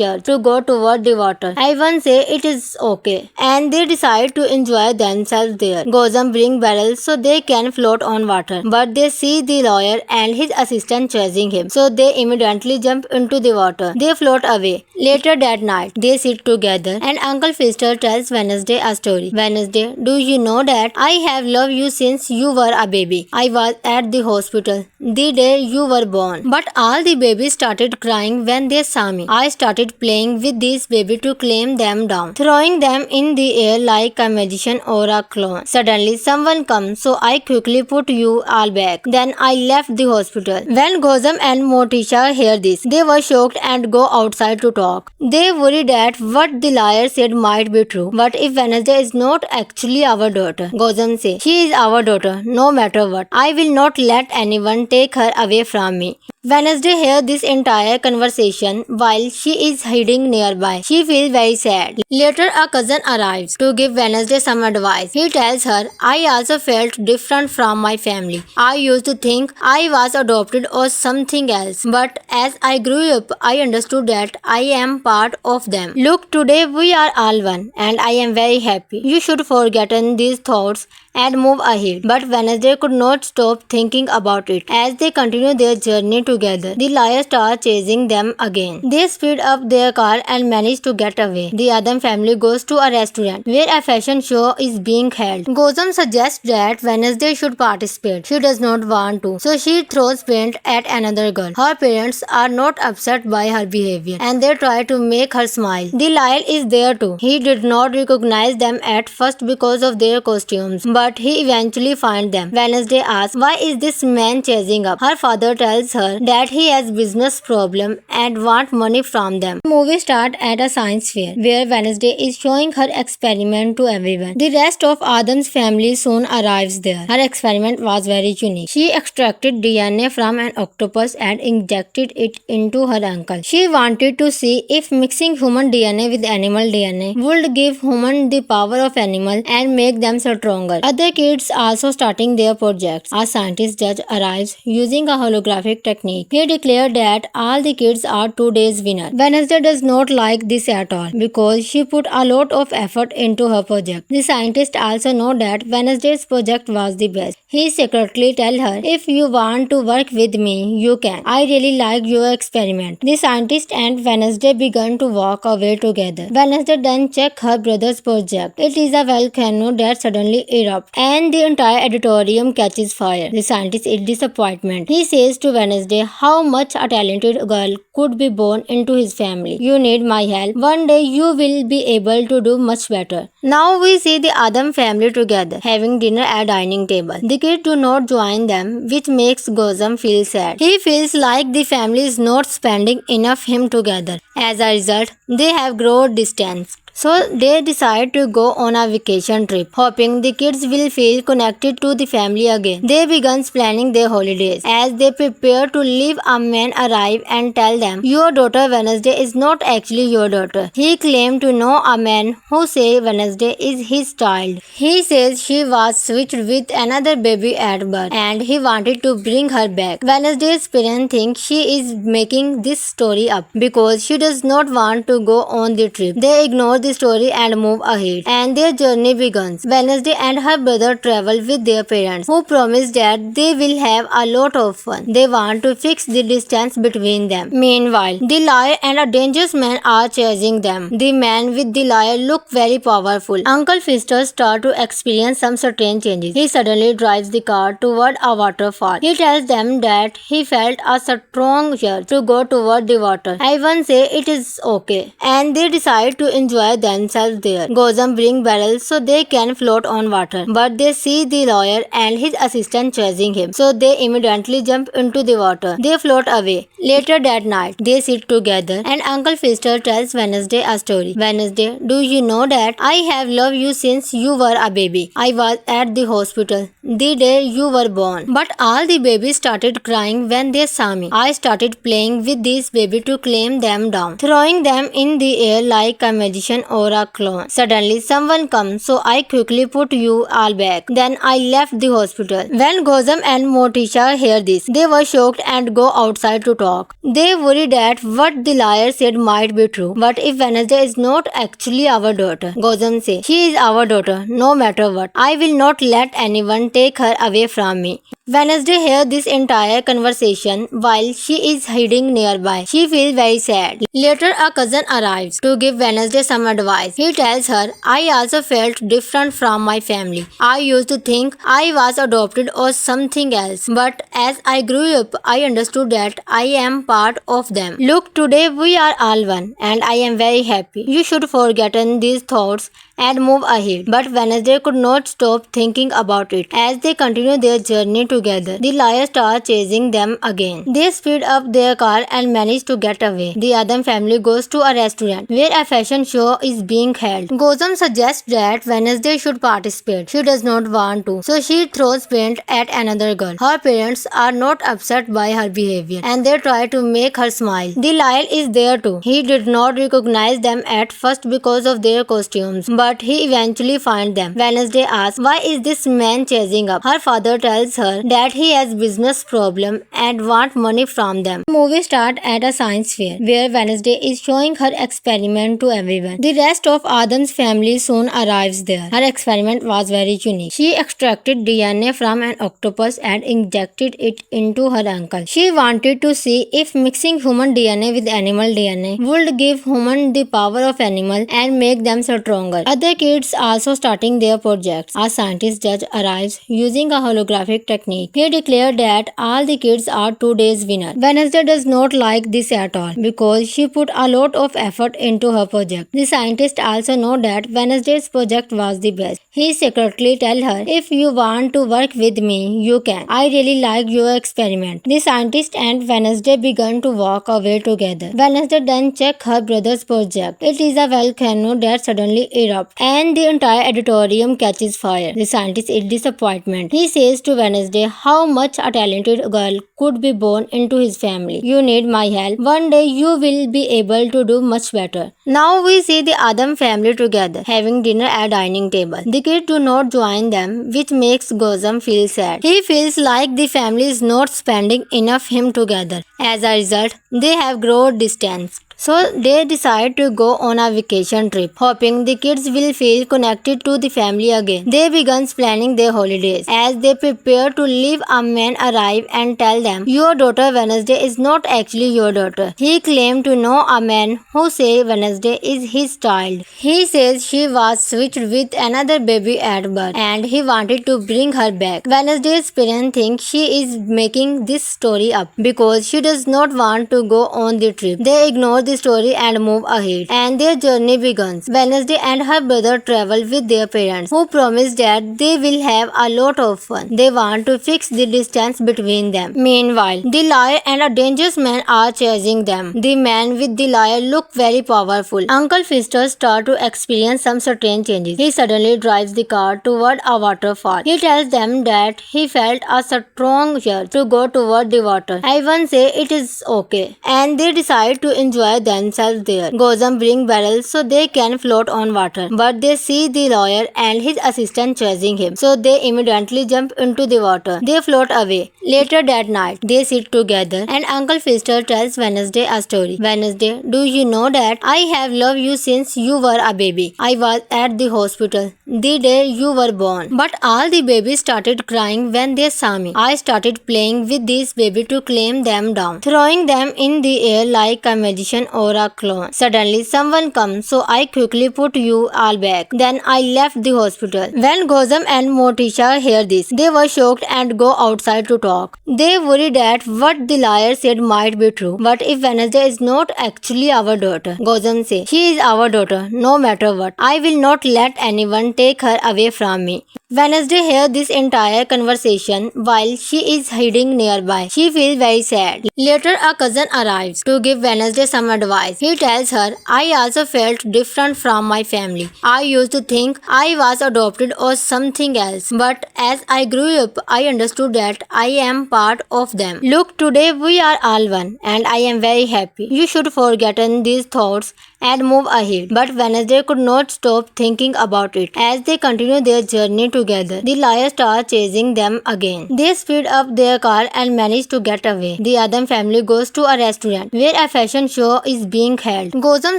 urge to go toward the water. Everyone say it is okay, and they decide to enjoy themselves there. Gozam bring barrels so they can float on water, but they see the lawyer and his assistant chasing him, so they immediately jump into the water. They float away. Later that night, they sit together and Uncle Fister tells Wednesday a story. Wednesday, do you know that I have loved you since you were a baby? I was at the hospital the day you were born, but all the babies started crying when they saw me. I started playing with these babies to calm them down, throwing them in the air like a magician or a clown. Suddenly someone comes, so I quickly put you all back. Then I left the hospital. When Gozam and Morticia hear this, they were shocked and go outside to talk. They worry that what the liar said might be true. But if Wednesday is not actually our daughter, Gozam says, she is our daughter no matter what. I will not let anyone take her away from me. Wednesday hears this entire conversation while she is hiding nearby. She feels very sad. Later, a cousin arrives to give Wednesday some advice. He tells her, I also felt different from my family. I used to think I was adopted or something else. But as I grew up, I understood that I am part of them. Look, today we are all one and I am very happy. You should forget these thoughts and move ahead. But Wednesday could not stop thinking about it. As they continue their journey together, the liar starts chasing them again. They speed up their car and manage to get away. The Adam family goes to a restaurant where a fashion show is being held. Gozam suggests that Wednesday should participate. She does not want to, so she throws paint at another girl. Her parents are not upset by her behavior and they try to make her smile. The liar is there too. He did not recognize them at first because of their costumes, but he eventually finds them. Wednesday asks, why is this man chasing up? Her father tells her that he has business problem and want money from them. The movie starts at a science fair where Wednesday is showing her experiment to everyone. The rest of Adam's family soon arrives there. Her experiment was very unique. She extracted DNA from an octopus and injected it into her uncle. She wanted to see if mixing human DNA with animal DNA would give humans the power of animal and make them stronger. Other kids also starting their projects. A scientist judge arrives using a holographic technique. He declared that all the kids are today's winner. Wednesday does not like this at all because she put a lot of effort into her project. The scientist also know that Wednesday's project was the best. He secretly tell her, if you want to work with me, you can. I really like your experiment. The scientist and Wednesday began to walk away together. Wednesday then checked her brother's project. It is a volcano that suddenly erupts and the entire auditorium catches fire. The scientist is disappointed. He says to Wednesday how much a talented girl could be born into his family. You need my help. One day you will be able to do much better. Now we see the Adam family together, having dinner at dining table. The kids do not join them, which makes Gozam feel sad. He feels like the family is not spending enough time together. As a result, they have grown distant. So they decide to go on a vacation trip, hoping the kids will feel connected to the family again. They begin planning their holidays. As they prepare to leave, a man arrives and tells them, your daughter Wednesday is not actually your daughter. He claimed to know a man who says Wednesday is his child. He says she was switched with another baby at birth and he wanted to bring her back. Wednesday's parents think she is making this story up because she does not want to go on the trip. They ignore the story and move ahead, and their journey begins. Wednesday and her brother travel with their parents, who promise that they will have a lot of fun. They want to fix the distance between them. Meanwhile, the liar and a dangerous man are chasing them. The man with the liar look very powerful. Uncle Fister starts to experience some strange changes. He suddenly drives the car toward a waterfall. He tells them that he felt a strong urge to go toward the water. Everyone say it is okay, and they decide to enjoy themselves there. Gozam bring barrels so they can float on water, but they see the lawyer and his assistant chasing him, so they immediately jump into the water. They float away. Later that night, they sit together and Uncle Fister tells Wednesday a story. Wednesday, do you know that I have loved you since you were a baby? I was at the hospital the day you were born, but all the babies started crying when they saw me. I started playing with these babies to calm them down, throwing them in the air like a magician or a clown. Suddenly someone comes, so I quickly put you all back. Then I left the hospital. When Gozam and Motisha hear this, they were shocked and go outside to talk. They worry that what the liar said might be true. But if Wednesday is not actually our daughter, Gozam says, she is our daughter no matter what. I will not let anyone take her away from me. Wednesday hears this entire conversation while she is hiding nearby. She feels very sad. Later, a cousin arrives to give Wednesday some advice. He tells her, I also felt different from my family. I used to think I was adopted or something else. But as I grew up, I understood that I am part of them. Look, today we are all one and I am very happy. You should forget these thoughts and move ahead. But Wednesday could not stop thinking about it. As they continue their journey together, the liar starts chasing them again. They speed up their car and manage to get away. The Adam family goes to a restaurant where a fashion show is being held. Gozam suggests that Wednesday should participate. She does not want to, so she throws paint at another girl. Her parents are not upset by her behavior and they try to make her smile. The liar is there too. He did not recognize them at first because of their costumes, but he eventually finds them. Wednesday asks, why is this man chasing up? Her father tells her that he has business problem and want money from them. The movie starts at a science fair where Wednesday is showing her experiment to everyone. The rest of Adam's family soon arrives there. Her experiment was very unique. She extracted DNA from an octopus and injected it into her uncle. She wanted to see if mixing human DNA with animal DNA would give humans the power of animal and make them stronger. Other kids also starting their projects. A scientist judge arrives using a holographic technique. He declared that all the kids are today's winner. Wednesday does not like this at all because she put a lot of effort into her project. The scientist also know that Wednesday's project was the best. He secretly tell her, if you want to work with me, you can. I really like your experiment. The scientist and Wednesday began to walk away together. Wednesday then checked her brother's project. It is a volcano that suddenly erupts and the entire auditorium catches fire. The scientist is disappointed. He says to Wednesday how much a talented girl could be born into his family. You need my help. One day you will be able to do much better. Now we see the Adam family together, having dinner at dining table. The kids do not join them, which makes Gozam feel sad. He feels like the family is not spending enough time together. As a result, they have grown distant. So they decide to go on a vacation trip, hoping the kids will feel connected to the family again. They begin planning their holidays. As they prepare to leave, a man arrives and tells them, your daughter Wednesday is not actually your daughter. He claimed to know a man who says Wednesday is his child. He says she was switched with another baby at birth and he wanted to bring her back. Wednesday's parents think she is making this story up because she does not want to go on the trip. They ignore the story and move ahead, and their journey begins. Wednesday and her brother travel with their parents, who promise that they will have a lot of fun. They want to fix the distance between them. Meanwhile, the liar and a dangerous man are chasing them. The man with the liar look very powerful. Uncle Fister starts to experience some strange changes. He suddenly drives the car toward a waterfall. He tells them that he felt a strong urge to go toward the water. Everyone say it is okay, and they decide to enjoy themselves there. Gozam bring barrels so they can float on water, but they see the lawyer and his assistant chasing him, so they immediately jump into the water. They float away. Later that night, they sit together and Uncle Fister tells Wednesday a story. Wednesday, do you know that I have loved you since you were a baby? I was at the hospital the day you were born, but all the babies started crying when they saw me. I started playing with these babies to calm them down, throwing them in the air like a magician or a clone. Suddenly someone comes, so I quickly put you all back. Then I left the hospital. When Gozam and Morticia hear this, they were shocked and go outside to talk. They worry that what the liar said might be true. But if Wednesday is not actually our daughter, Gozam says, she is our daughter, no matter what. I will not let anyone take her away from me. Wednesday hears this entire conversation while she is hiding nearby. She feels very sad. Later, a cousin arrives to give Wednesday some advice. He tells her, I also felt different from my family. I used to think I was adopted or something else. But as I grew up, I understood that I am part of them. Look, today we are all one and I am very happy. You should forget these thoughts and move ahead. But Wednesday could not stop thinking about it. As they continue their journey together, the liar starts chasing them again. They speed up their car and manage to get away. The Adam family goes to a restaurant where a fashion show is being held. Gozam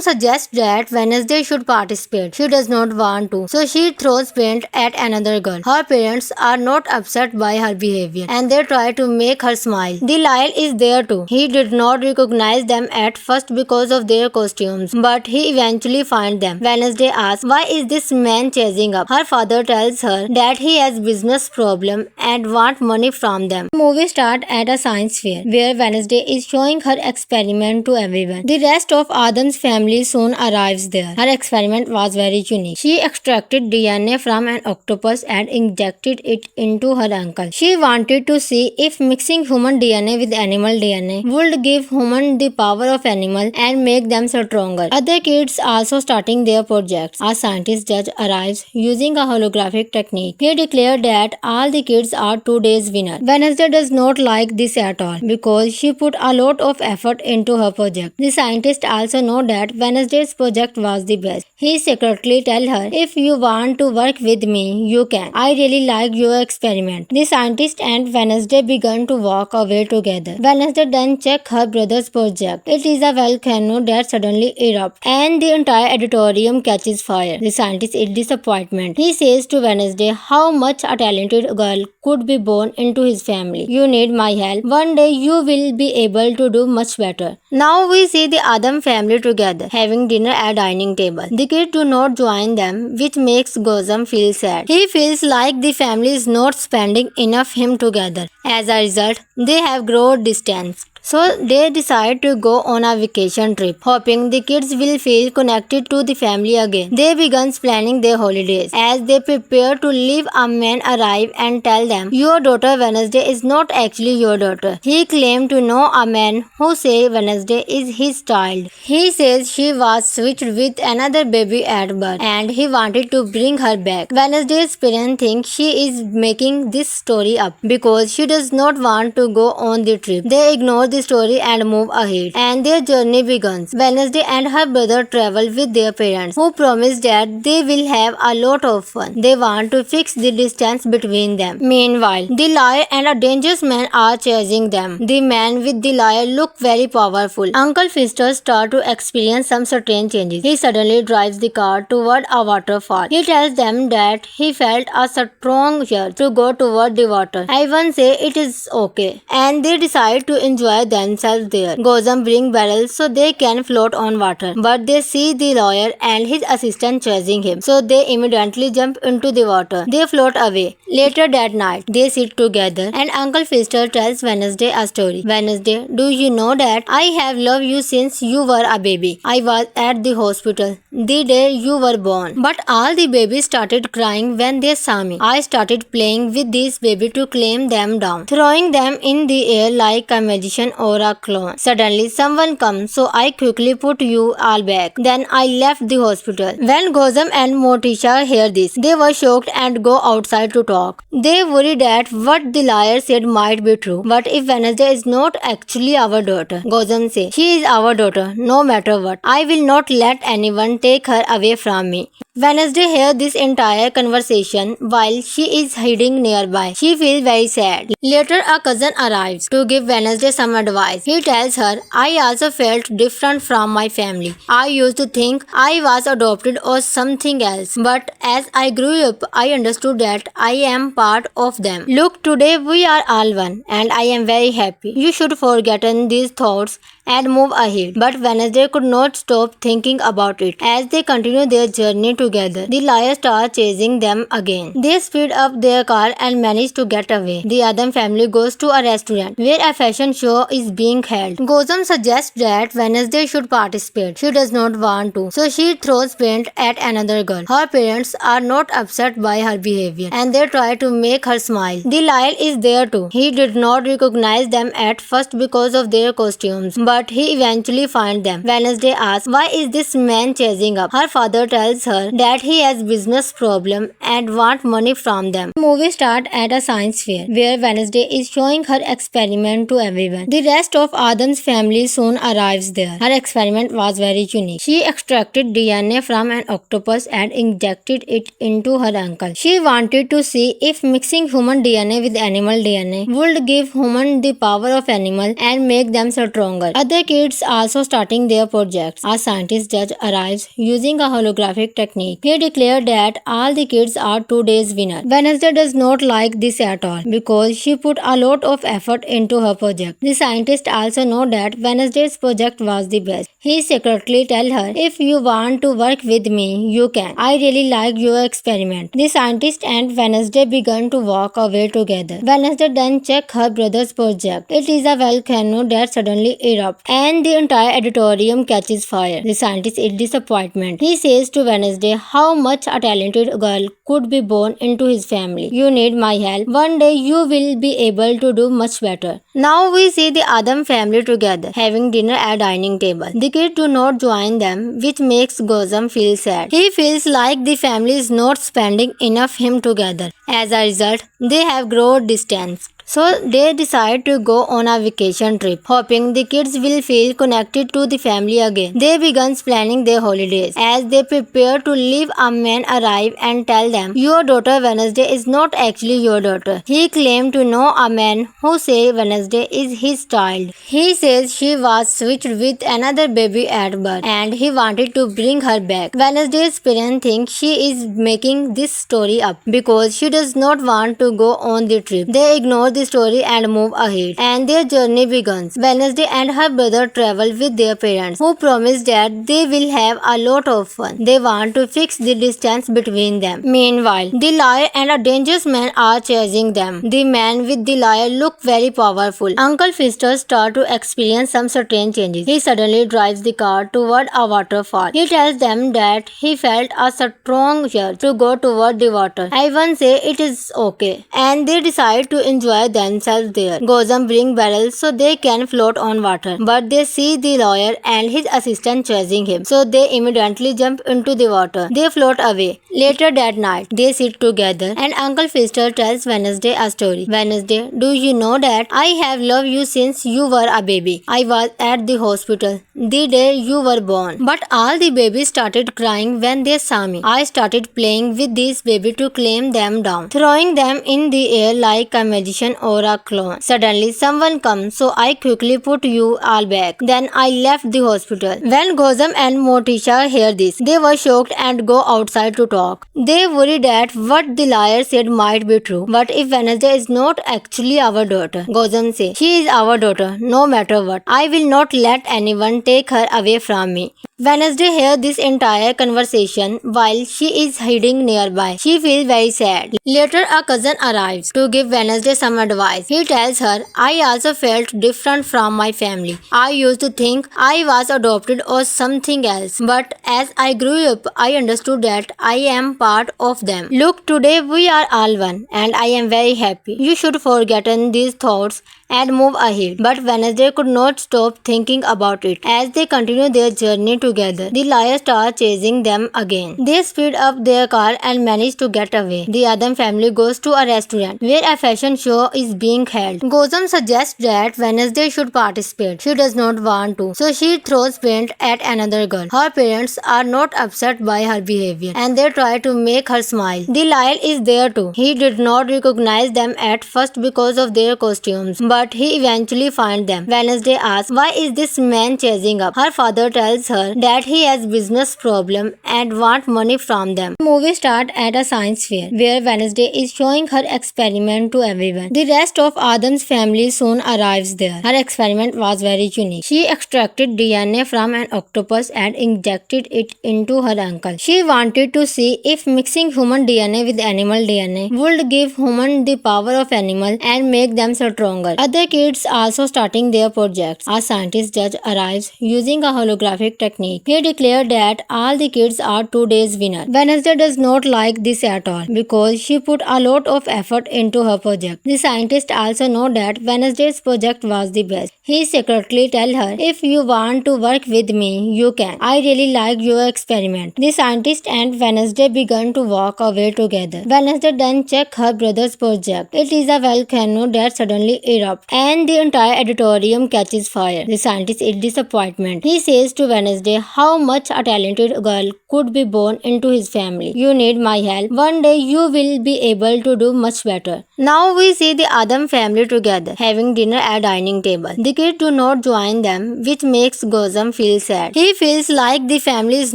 suggests that Wednesday should participate. She does not want to, so she throws paint at another girl. Her parents are not upset by her behavior and they try to make her smile. The liar is there too. He did not recognize them at first because of their costumes, but he eventually finds them. Wednesday asks, why is this man chasing up? Her father tells her that he has business problem and want money from them. The movie starts at a science fair where Wednesday is showing her experiment to everyone. The rest of Adam's family soon arrives there. Her experiment was very unique. She extracted DNA from an octopus and injected it into her ankle. She wanted to see if mixing human DNA with animal DNA would give humans the power of animal and make them stronger. Other kids also starting their projects. A scientist judge arrives using a holographic technique. He declared that all the kids are today's winner. Wednesday does not like this at all because she put a lot of effort into her project. The scientist also know that Wednesday's project was the best. He secretly tell her, if you want to work with me, you can. I really like your experiment. The scientist and Wednesday began to walk away together. Wednesday then checked her brother's project. It is a volcano that suddenly erupts and the entire auditorium catches fire. The scientist is disappointed. He says to Wednesday Wednesday how much a talented girl could be born into his family. You need my help. One day you will be able to do much better. Now we see the Adam family together, having dinner at dining table. The kids do not join them, which makes Gozam feel sad. He feels like the family is not spending enough time together. As a result, they have grown distant. So they decide to go on a vacation trip, hoping the kids will feel connected to the family again. They begin planning their holidays. As they prepare to leave, a man arrives and tells them, "Your daughter Wednesday is not actually your daughter." He claimed to know a man who says Wednesday is his child. He says she was switched with another baby at birth and he wanted to bring her back. Wednesday's parents think she is making this story up because she does not want to go on the trip. They ignore the story and move ahead, and their journey begins. Wednesday and her brother travel with their parents, who promise that they will have a lot of fun. They want to fix the distance between them. Meanwhile, the liar and a dangerous man are chasing them. The man with the liar look very powerful. Uncle Fister starts to experience some strange changes. He suddenly drives the car toward a waterfall. He tells them that he felt a strong urge to go toward the water. Ivan says it is okay, and they decide to enjoy themselves there. Gozam bring barrels so they can float on water, but they see the lawyer and his assistant chasing him, so they immediately jump into the water. They float away. Later that night, they sit together and Uncle Fister tells Wednesday a story. "Wednesday, do you know that I have loved you since you were a baby? I was at the hospital the day you were born, but all the babies started crying when they saw me. I started playing with these babies to calm them down, throwing them in the air like a magician or a clown. Suddenly someone comes, so I quickly put you all back. Then I left the hospital." When Gozam and Morticia hear this, they were shocked and go outside to talk. They worry that what the liar said might be true. What if Wednesday is not actually our daughter? Gozam says, "She is our daughter, no matter what. I will not let anyone take her away from me." Wednesday hears this entire conversation while she is hiding nearby. She feels very sad. Later, a cousin arrives to give Wednesday some advice. He tells her, "I also felt different from my family. I used to think I was adopted or something else. But as I grew up, I understood that I am part of them. Look, today we are all one, and I am very happy. You should forget these thoughts and move ahead." But Wednesday could not stop thinking about it. As they continue their journey together, the liar starts chasing them again. They speed up their car and manage to get away. The Adam family goes to a restaurant where a fashion show is being held. Gozam suggests that Wednesday should participate. She does not want to, so she throws paint at another girl. Her parents are not upset by her behavior and they try to make her smile. The liar is there too. He did not recognize them at first because of their costumes, but he eventually finds them. Wednesday asks, "Why is this man chasing up?" Her father tells her that he has business problem and want money from them. The movie starts at a science fair where Wednesday is showing her experiment to everyone. The rest of Adam's family soon arrives there. Her experiment was very unique. She extracted DNA from an octopus and injected it into her uncle. She wanted to see if mixing human DNA with animal DNA would give humans the power of animal and make them stronger. Other kids also starting their projects. A scientist judge arrives using a holographic technique. He declared that all the kids are today's winner. Wednesday does not like this at all because she put a lot of effort into her project. The scientist also know that Wednesday's project was the best. He secretly tell her, "If you want to work with me, you can. I really like your experiment." The scientist and Wednesday began to walk away together. Wednesday then check her brother's project. It is a volcano that suddenly erupts and the entire auditorium catches fire. The scientist is disappointed. He says to Wednesday how much a talented girl could be born into his family. "You need my help. One day you will be able to do much better." Now we see the Adam family together, having dinner at dining table. The kids do not join them, which makes Gozam feel sad. He feels like the family is not spending enough time together. As a result, they have grown distant. So they decide to go on a vacation trip, hoping the kids will feel connected to the family again. They begin planning their holidays. As they prepare to leave, a man arrives and tells them, "Your daughter Wednesday is not actually your daughter." He claimed to know a man who says Wednesday is his child. He says she was switched with another baby at birth and he wanted to bring her back. Wednesday's parents think she is making this story up because she does not want to go on the trip. They ignore the story and move ahead, and their journey begins. Wednesday and her brother travel with their parents, who promise that they will have a lot of fun. They want to fix the distance between them. Meanwhile, the liar and a dangerous man are chasing them. The man with the liar look very powerful. Uncle Fister starts to experience some strange changes. He suddenly drives the car toward a waterfall. He tells them that he felt a strong urge to go toward the water. Everyone say it is okay, and they decide to enjoy themselves there. Gozam bring barrels so they can float on water, but they see the lawyer and his assistant chasing him, so they immediately jump into the water. They float away. Later that night, they sit together and Uncle Fister tells Wednesday a story. "Wednesday, do you know that I have loved you since you were a baby? I was at the hospital the day you were born, but all the babies started crying when they saw me. I started playing with these babies to calm them down, throwing them in the air like a magician or a clown. Suddenly someone comes, so I quickly put you all back. Then I left the hospital." When Gozam and Motisha hear this, they were shocked and go outside to talk. They worry that what the liar said might be true. "But if Wednesday is not actually our daughter," Gozam says, "she is our daughter, no matter what. I will not let anyone take her away from me." Wednesday hears this entire conversation while she is hiding nearby. She feels very sad. Later, a cousin arrives to give Wednesday some advice. He tells her, "I also felt different from my family. I used to think I was adopted or something else. But as I grew up, I understood that I am part of them. Look, today we are all one, and I am very happy. You should forget these thoughts and move ahead." But Wednesday could not stop thinking about it. As they continue their journey together, the liar starts chasing them again. They speed up their car and manage to get away. The Adam family goes to a restaurant where a fashion show is being held. Gozam suggests that Wednesday should participate. She does not want to, so she throws paint at another girl. Her parents are not upset by her behavior and they try to make her smile. The liar is there too. He did not recognize them at first because of their costumes, but he eventually finds them. Wednesday asks, "Why is this man chasing up?" Her father tells her that he has business problem and want money from them. The movie starts at a science fair where Wednesday is showing her experiment to everyone. The rest of Adam's family soon arrives there. Her experiment was very unique. She extracted DNA from an octopus and injected it into her uncle. She wanted to see if mixing human DNA with animal DNA would give human the power of animal and make them stronger. Other kids also starting their projects. A scientist judge arrives using a holographic technique. He declared that all the kids are today's winner. Wednesday does not like this at all because she put a lot of effort into her project. The scientist also know that Wednesday's project was the best. He secretly tell her, "If you want to work with me, you can. I really like your experiment." The scientist and Wednesday began to walk away together. Wednesday then check her brother's project. It is a volcano that suddenly erupts and the entire auditorium catches fire. The scientist is disappointed. He says to Wednesday how much a talented girl could be born into his family. "You need my help. One day you will be able to do much better." Now we see the Adam family together, having dinner at dining table. The kids do not join them, which makes Gozam feel sad. He feels like the family is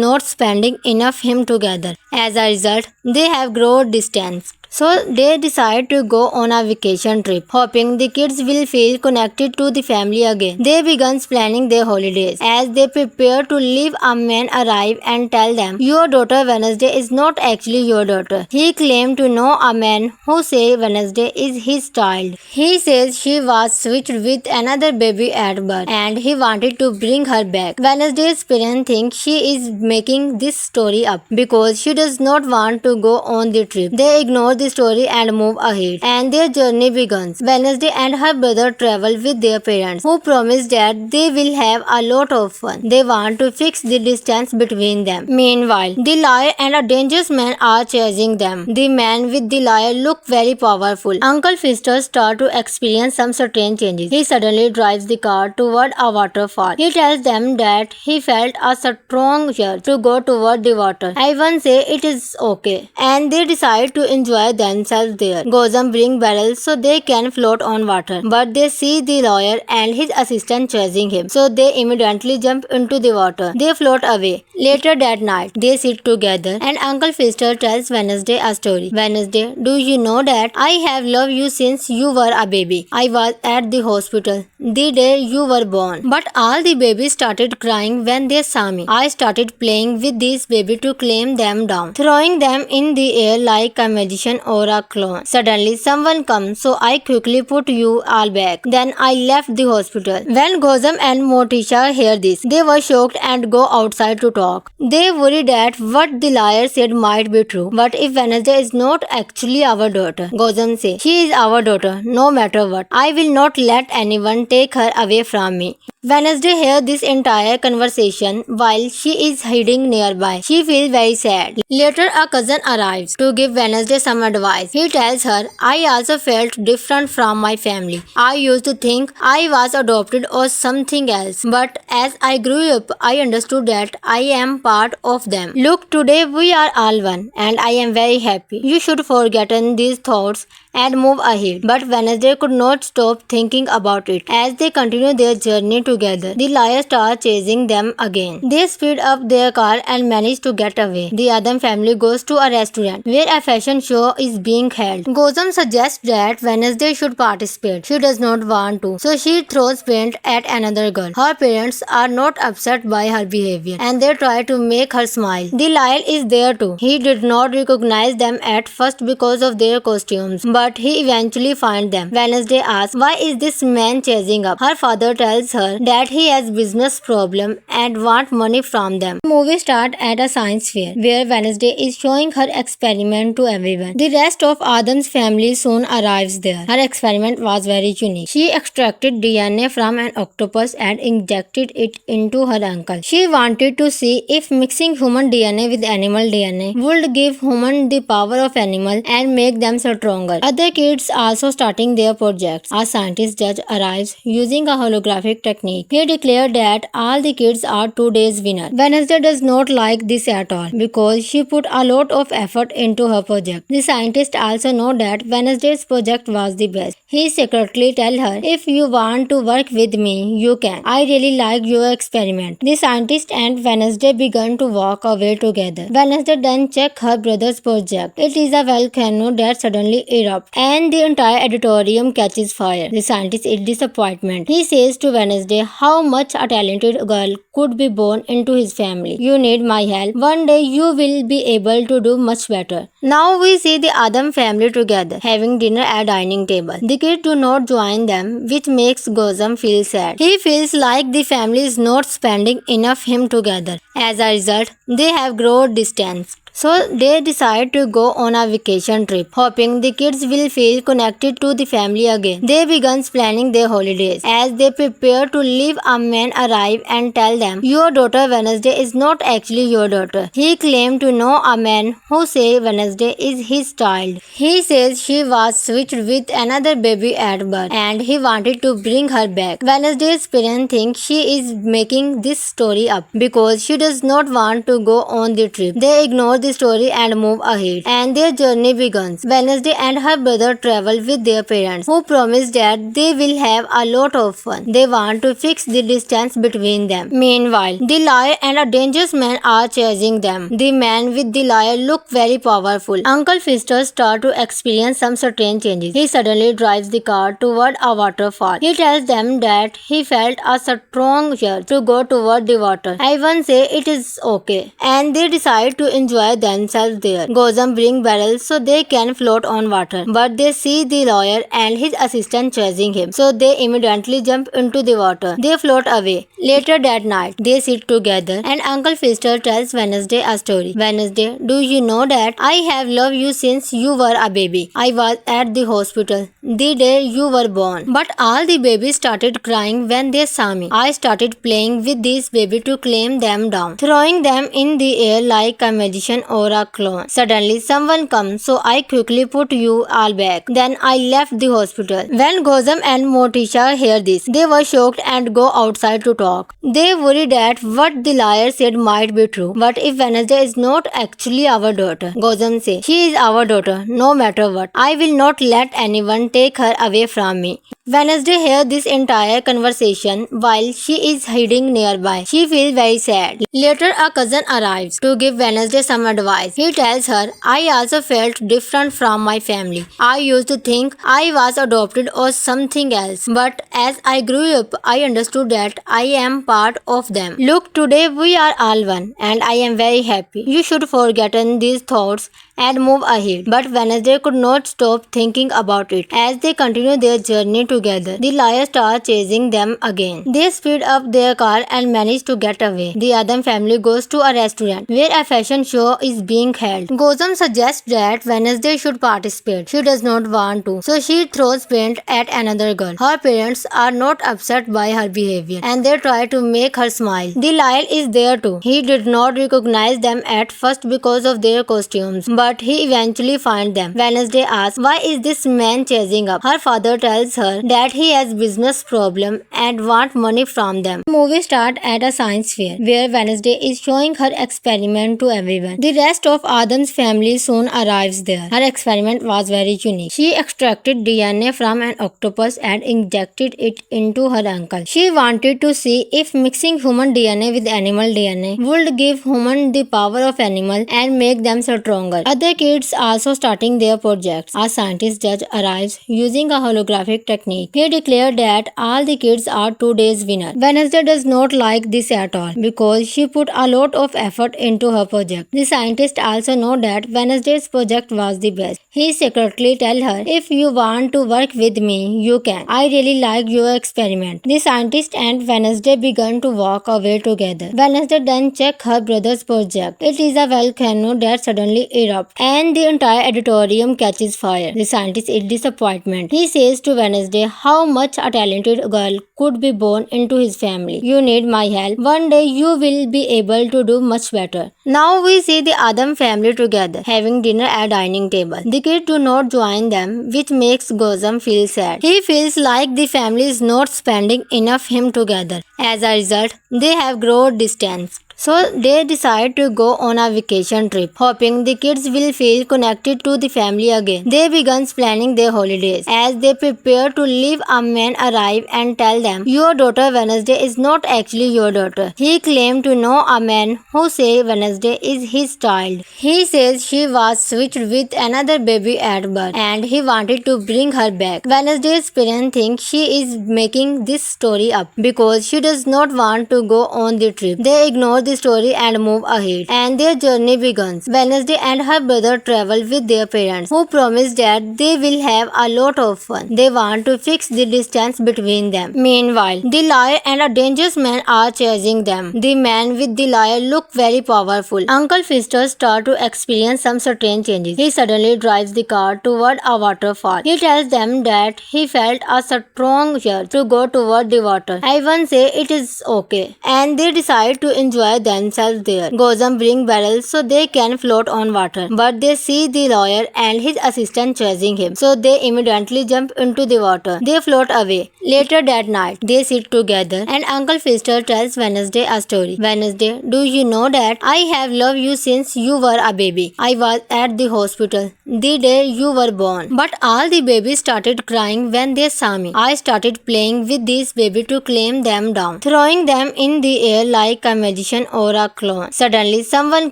not spending enough time together. As a result, they have grown distant. So they decide to go on a vacation trip, hoping the kids will feel connected to the family again. They begin planning their holidays. As they prepare to leave, a man arrives and tells them, "Your daughter Wednesday is not actually your daughter." He claimed to know a man who says Wednesday is his child. He says she was switched with another baby at birth and he wanted to bring her back. Wednesday's parents think she is making this story up because she does not want to go on the trip. They ignore the story and move ahead, and their journey begins. Wednesday and her brother travel with their parents, who promise that they will have a lot of fun. They want to fix the distance between them. Meanwhile, the liar and a dangerous man are chasing them. The man with the liar look very powerful. Uncle Fister starts to experience some strange changes. He suddenly drives the car toward a waterfall. He tells them that he felt a strong urge to go toward the water. Everyone say it is okay, and they decide to enjoy themselves there. Gozam bring barrels so they can float on water, but they see the lawyer and his assistant chasing him, so they immediately jump into the water. They float away. Later that night, they sit together and Uncle Fister tells Wednesday a story. Wednesday, do you know that I have loved you since you were a baby? I was at the hospital the day you were born, but all the babies started crying when they saw me. I started playing with these babies to calm them down, throwing them in the air like a magician or a clown. Suddenly, someone comes, so I quickly put you all back. Then I left the hospital. When Gozam and Morticia hear this, they were shocked and go outside to talk. They worry that what the liar said might be true. But if Wednesday is not actually our daughter, Gozam says, she is our daughter, no matter what. I will not let anyone take her away from me. Wednesday hears this entire conversation while she is hiding nearby. She feels very sad. Later, a cousin arrives to give Wednesday some advice. He tells her, I also felt different from my family. I used to think I was adopted or something else, but as I grew up, I understood that I am part of them. Look, today we are all one, and I am very happy. You should forget these thoughts and move ahead. But Wednesday could not stop thinking about it. As they continue their journey together, the liar starts chasing them again. They speed up their car and manage to get away. The Adam family goes to a restaurant where a fashion show is being held. Gozam suggests that Wednesday should participate. She does not want to, so she throws paint at another girl. Her parents are not upset by her behavior and they try to make her smile. The liar is there too. He did not recognize them at first because of their costumes, but he eventually finds them. Wednesday asks, why is this man chasing up? Her father tells her that he has business problem and want money from them. The movie starts at a science fair where Wednesday is showing her experiment to everyone. The rest of Adam's family soon arrives there. Her experiment was very unique. She extracted DNA from an octopus and injected it into her uncle. She wanted to see if mixing human DNA with animal DNA would give humans the power of animal and make them stronger. Other kids also starting their projects. A scientist judge arrives using a holographic technique. He declared that all the kids are today's winner. Wednesday does not like this at all because she put a lot of effort into her project. The scientist also know that Wednesday's project was the best. He secretly tell her, if you want to work with me, you can. I really like your experiment. The scientist and Wednesday began to walk away together. Wednesday then check her brother's project. It is a volcano that suddenly erupts and the entire auditorium catches fire. The scientist is disappointed. He says to Wednesday how much a talented girl could be born into his family. You need my help. One day you will be able to do much better. Now we see the Adam family together, having dinner at dining table. The kids do not join them, which makes Gozam feel sad. He feels like the family is not spending enough time together. As a result, they have grown distant. So they decide to go on a vacation trip, hoping the kids will feel connected to the family again. They begin planning their holidays. As they prepare to leave, a man arrives and tells them, your daughter Wednesday is not actually your daughter. He claimed to know a man who says Wednesday is his child. He says she was switched with another baby at birth and he wanted to bring her back. Wednesday's parents think she is making this story up because she does not want to go on the trip. They ignore the story and move ahead, and their journey begins. Wednesday and her brother travel with their parents, who promise that they will have a lot of fun. They want to fix the distance between them. Meanwhile, the liar and a dangerous man are chasing them. The man with the liar look very powerful. Uncle Fister starts to experience some strange changes. He suddenly drives the car toward a waterfall. He tells them that he felt a strong urge to go toward the water. Everyone say it is okay, and they decide to enjoy enjoy themselves there. Gozam bring barrels so they can float on water, but they see the lawyer and his assistant chasing him, so they immediately jump into the water. They float away. Later that night, they sit together and Uncle Fister tells Wednesday a story. Wednesday, do you know that I have loved you since you were a baby? I was at the hospital the day you were born, but all the babies started crying when they saw me. I started playing with these babies to calm them down, throwing them in the air like a magician or a clown. Suddenly, someone comes, so I quickly put you all back. Then I left the hospital. When Gozam and Morticia hear this, they were shocked and go outside to talk. They worry that what the liar said might be true. But if Wednesday is not actually our daughter, Gozam says, she is our daughter, no matter what. I will not let anyone take her away from me. Wednesday hears this entire conversation while she is hiding nearby. She feels very sad. Later, a cousin arrives to give Wednesday some advice. He tells her, I also felt different from my family. I used to think I was adopted or something else. But as I grew up, I understood that I am part of them. Look, today we are all one and I am very happy. You should forget these thoughts and move ahead. But Wednesday could not stop thinking about it. As they continue their journey together, the liar starts chasing them again. They speed up their car and manage to get away. The Adam family goes to a restaurant where a fashion show is being held. Gozam suggests that Wednesday should participate. She does not want to, so she throws paint at another girl. Her parents are not upset by her behavior and they try to make her smile. The liar is there too. He did not recognize them at first because of their costumes, but he eventually finds them. Wednesday asks, why is this man chasing up? Her father tells her that he has business problem and want money from them. The movie starts at a science fair where Wednesday is showing her experiment to everyone. The rest of Adam's family soon arrives there. Her experiment was very unique. She extracted DNA from an octopus and injected it into her uncle. She wanted to see if mixing human DNA with animal DNA would give humans the power of animal and make them stronger. Other kids also starting their projects. A scientist judge arrives using a holographic technique. He declared that all the kids are today's winner. Wednesday does not like this at all because she put a lot of effort into her project. The scientist also know that Wednesday's project was the best. He secretly tell her, if you want to work with me, you can. I really like your experiment. The scientist and Wednesday began to walk away together. Wednesday then check her brother's project. It is a volcano that suddenly erupts and the entire auditorium catches fire. The scientist is disappointed. He says to Wednesday how much a talented girl could be born into his family. You need my help. One day you will be able to do much better. Now we see the Adam family together, having dinner at dining table. The kids do not join them, which makes Gozam feel sad. He feels like the family is not spending enough time together. As a result, they have grown distant. So they decide to go on a vacation trip, hoping the kids will feel connected to the family again. They begin planning their holidays. As they prepare to leave, a man arrives and tells them, your daughter Wednesday is not actually your daughter. He claimed to know a man who says Wednesday is his child. He says she was switched with another baby at birth and he wanted to bring her back. Wednesday's parents think she is making this story up because she does not want to go on the trip. They ignore the story and move ahead, and their journey begins. Wednesday and her brother travel with their parents, who promise that they will have a lot of fun. They want to fix the distance between them. Meanwhile, the liar and a dangerous man are chasing them. The man with the liar look very powerful. Uncle Fister starts to experience some strange changes. He suddenly drives the car toward a waterfall. He tells them that he felt a strong urge to go toward the water. Everyone say it is okay, and they decide to enjoy themselves there. Gozam bring barrels so they can float on water, but they see the lawyer and his assistant chasing him, so they immediately jump into the water. They float away. Later that night, they sit together and Uncle Fister tells Wednesday a story. Wednesday, do you know that I have loved you since you were a baby? I was at the hospital the day you were born, but all the babies started crying when they saw me. I started playing with these babies to calm them down, throwing them in the air like a magician or a clone. Suddenly, someone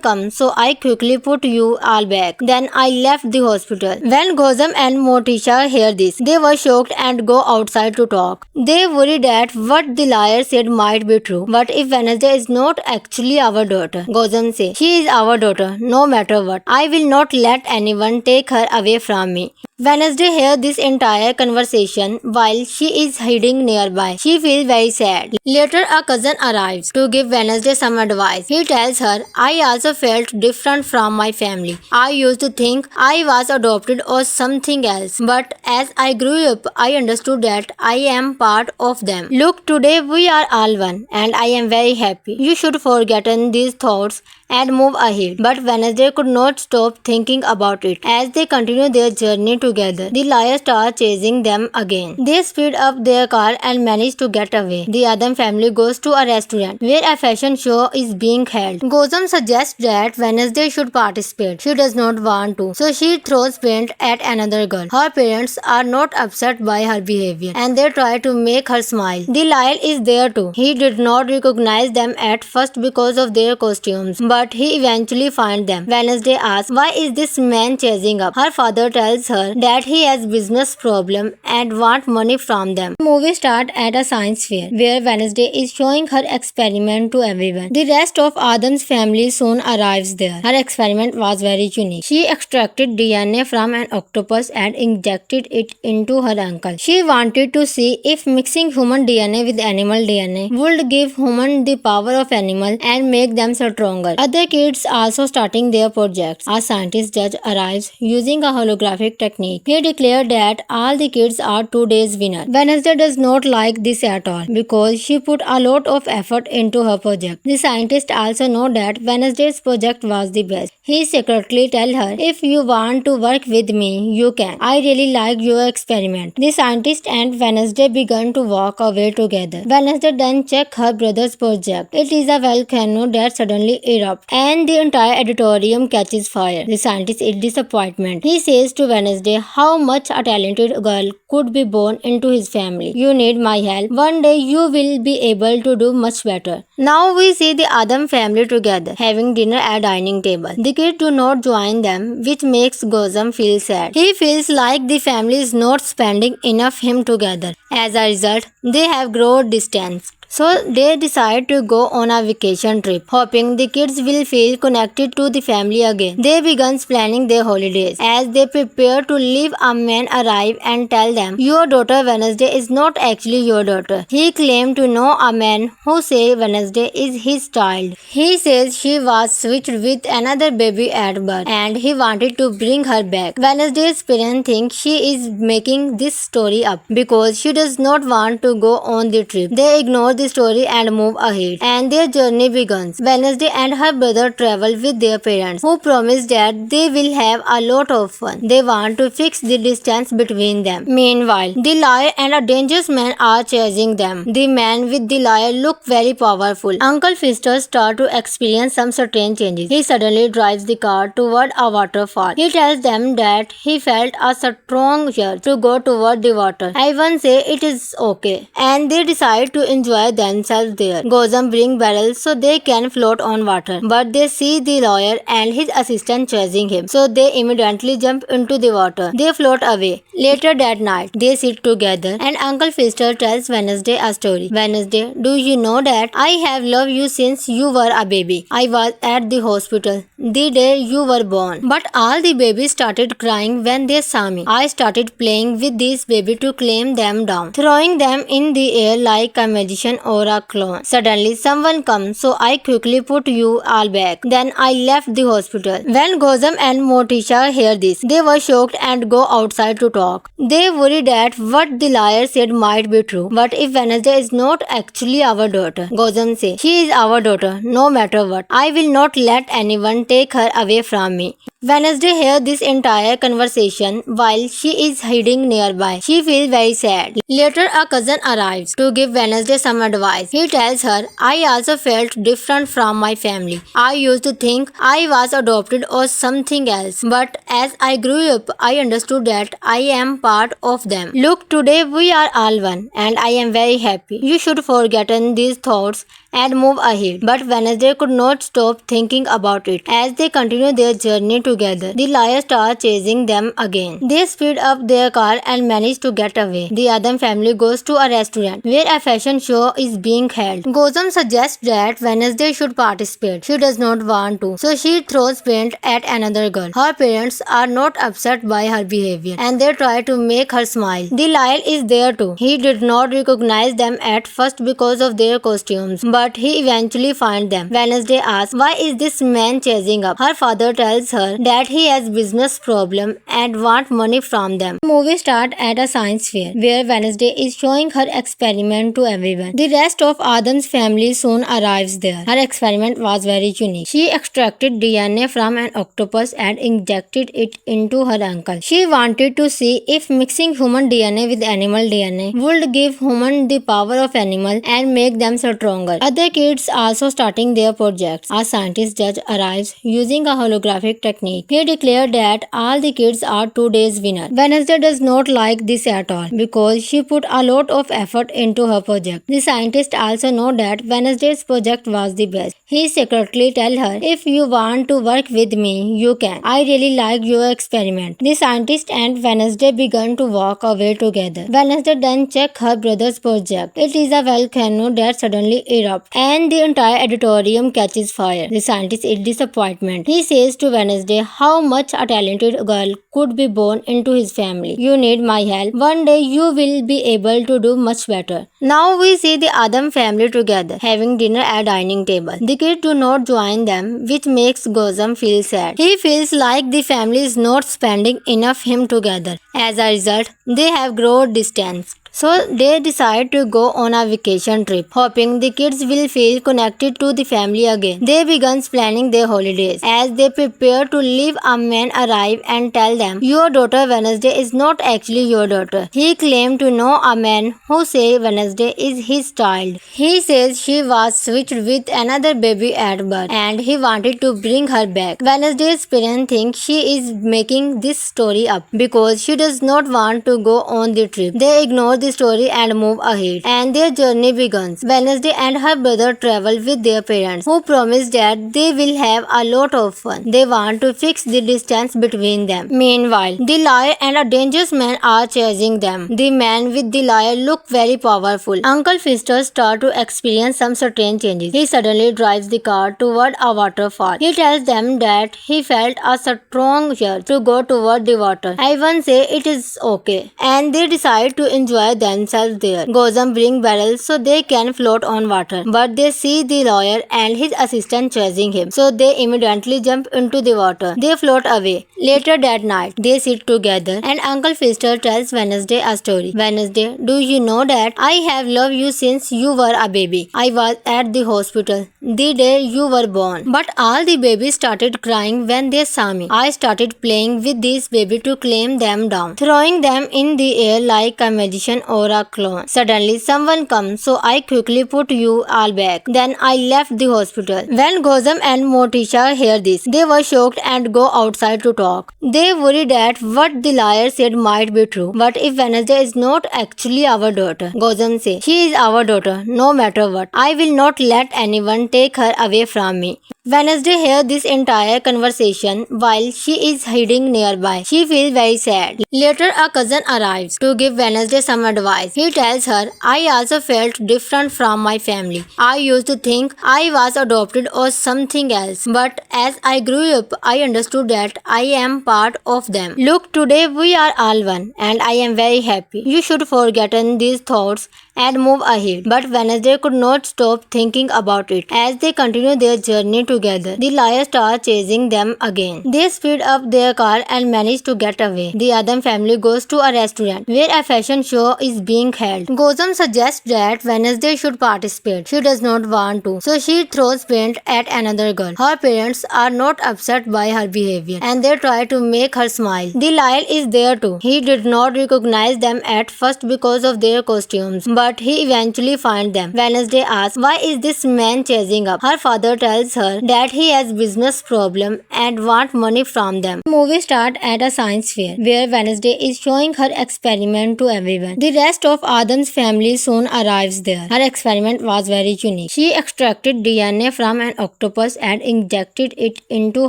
comes, so I quickly put you all back. Then I left the hospital. When Gozam and Morticia hear this, they were shocked and go outside to talk. They worry that what the liar said might be true. But if Wednesday is not actually our daughter, Gozam says, she is our daughter, no matter what. I will not let anyone take her away from me. Wednesday hears this entire conversation while she is hiding nearby. She feels very sad. Later, a cousin arrives to give Wednesday some advice. He tells her, I also felt different from my family. I used to think I was adopted or something else. But as I grew up, I understood that I am part of them. Look, today we are all one and I am very happy. You should forget these thoughts and move ahead. But Wednesday could not stop thinking about it. As they continue their journey together, the liar starts chasing them again. They speed up their car and manage to get away. The Adam family goes to a restaurant where a fashion show is being held. Gozam suggests that Wednesday should participate. She does not want to, so she throws paint at another girl. Her parents are not upset by her behavior and they try to make her smile. The liar is there too. He did not recognize them at first because of their costumes, but he eventually finds them. Wednesday asks, why is this man chasing up? Her father tells her that he has business problem and want money from them. The movie starts at a science fair where Wednesday is showing her experiment to everyone. The rest of Adam's family soon arrives there. Her experiment was very unique. She extracted DNA from an octopus and injected it into her uncle. She wanted to see if mixing human DNA with animal DNA would give human the power of animal and make them stronger. Other kids also starting their projects. A scientist judge arrives using a holographic technique. He declared that all the kids are today's winner. Wednesday does not like this at all because she put a lot of effort into her project. The scientist also know that Wednesday's project was the best. He secretly tell her, if you want to work with me, you can. I really like your experiment. The scientist and Wednesday began to walk away together. Wednesday then check her brother's project. It is a volcano that suddenly erupts and the entire auditorium catches fire. The scientist is disappointed. He says to Wednesday how much a talented girl could be born into his family. You need my help. One day you will be able to do much better. Now we see the Adam family together, having dinner at dining table. The kids do not join them, which makes Gozam feel sad. He feels like the family is not spending enough time together. As a result, they have grown distant. So they decide to go on a vacation trip, hoping the kids will feel connected to the family again. They begin planning their holidays. As they prepare to leave, a man arrives and tells them, your daughter Wednesday is not actually your daughter. He claimed to know a man who says Wednesday is his child. He says she was switched with another baby at birth and he wanted to bring her back. Wednesday's parents think she is making this story up because she does not want to go on the trip. They ignore the story and move ahead, and their journey begins. Wednesday and her brother travel with their parents, who promise that they will have a lot of fun. They want to fix the distance between them. Meanwhile, the liar and a dangerous man are chasing them. The man with the liar look very powerful. Uncle Fister starts to experience some strange changes. He suddenly drives the car toward a waterfall. He tells them that he felt a strong urge to go toward the water. Everyone say it is okay, and they decide to enjoy themselves there. Gozam bring barrels so they can float on water, but they see the lawyer and his assistant chasing him, so they immediately jump into the water. They float away. Later that night, they sit together and Uncle Fister tells Wednesday a story. Wednesday, do you know that I have loved you since you were a baby? I was at the hospital the day you were born, but all the babies started crying when they saw me. I started playing with these babies to calm them down, throwing them in the air like a magician or a clone. Suddenly, someone comes, so I quickly put you all back. Then I left the hospital. When Gozam and Morticia hear this, they were shocked and go outside to talk. They worry that what the liar said might be true. But if Wednesday is not actually our daughter, Gozam says, she is our daughter, no matter what. I will not let anyone take her away from me. Wednesday hears this entire conversation while she is hiding nearby. She feels very sad. Later, a cousin arrives to give Wednesday some advice. He tells her, I also felt different from my family. I used to think I was adopted or something else, but as I grew up, I understood that I am part of them. Look, today we are all one, and I am very happy. You should forget these thoughts and move ahead. But Wednesday could not stop thinking about it. As they continue their journey together, the liar starts chasing them again. They speed up their car and manage to get away. The Adam family goes to a restaurant where a fashion show is being held. Gozam suggests that Wednesday should participate. She does not want to, so she throws paint at another girl. Her parents are not upset by her behavior and they try to make her smile. The liar is there too. He did not recognize them at first because of their costumes, but he eventually finds them. Wednesday asks, why is this man chasing up? Her father tells her that he has business problem and want money from them. The movie starts at a science fair where Wednesday is showing her experiment to everyone. The rest of Adam's family soon arrives there. Her experiment was very unique. She extracted DNA from an octopus and injected it into her uncle. She wanted to see if mixing human DNA with animal DNA would give human the power of animal and make them stronger. Other kids also starting their projects. A scientist judge arrives using a holographic technique. He declared that all the kids are today's winner. Wednesday does not like this at all because she put a lot of effort into her project. The scientist also know that Wednesday's project was the best. He secretly tell her, if you want to work with me, you can. I really like your experiment. The scientist and Wednesday began to walk away together. Wednesday then check her brother's project. It is a volcano that suddenly erupts and the entire auditorium catches fire. The scientist is disappointed. He says to Wednesday how much a talented girl could be born into his family. You need my help. One day you will be able to do much better. Now we see the Adam family together, having dinner at dining table. The kids do not join them, which makes Gozam feel sad. He feels like the family is not spending enough time together. As a result, they have grown distant. So they decide to go on a vacation trip, hoping the kids will feel connected to the family again. They begin planning their holidays. As they prepare to leave, a man arrives and tells them, your daughter Wednesday is not actually your daughter. He claimed to know a man who says Wednesday is his child. He says she was switched with another baby at birth and he wanted to bring her back. Wednesday's parents think she is making this story up because she does not want to go on the trip. They ignore the story and move ahead, and their journey begins. Wednesday and her brother travel with their parents, who promise that they will have a lot of fun. They want to fix the distance between them. Meanwhile, the liar and a dangerous man are chasing them. The man with the liar look very powerful. Uncle Fister starts to experience some strange changes. He suddenly drives the car toward a waterfall. He tells them that he felt a strong urge to go toward the water. Everyone say it is okay, and they decide to enjoy themselves there. Gozam bring barrels so they can float on water, but they see the lawyer and his assistant chasing him, so they immediately jump into the water. They float away. Later that night, they sit together and Uncle Fister tells Wednesday a story. Wednesday, do you know that I have loved you since you were a baby? I was at the hospital the day you were born, but all the babies started crying when they saw me. I started playing with these babies to calm them down, throwing them in the air like a magician or a clown. Suddenly someone comes, so I quickly put you all back. Then I left the hospital. When Gozam and Morticia hear this, they were shocked and go outside to talk. They worry that what the liar said might be true. But if Wednesday is not actually our daughter, Gozam says, she is our daughter no matter what. I will not let anyone take her away from me. Wednesday hears this entire conversation while she is hiding nearby. She feels very sad. Later, a cousin arrives to give Wednesday some advice. He tells her, I also felt different from my family. I used to think I was adopted or something else, but as I grew up, I understood that I am part of them. Look, today we are all one, and I am very happy. You should forget these thoughts and move ahead. But Wednesday could not stop thinking about it. As they continue their journey together, the liar starts chasing them again. They speed up their car and manage to get away. The Adam family goes to a restaurant where a fashion show is being held. Gozam suggests that Wednesday should participate. She does not want to, so she throws paint at another girl. Her parents are not upset by her behavior and they try to make her smile. The liar is there too. He did not recognize them at first because of their costumes, but but he eventually finds them. Wednesday asks, why is this man chasing up? Her father tells her that he has business problem and want money from them. The movie starts at a science fair where Wednesday is showing her experiment to everyone. The rest of Adam's family soon arrives there. Her experiment was very unique. She extracted DNA from an octopus and injected it into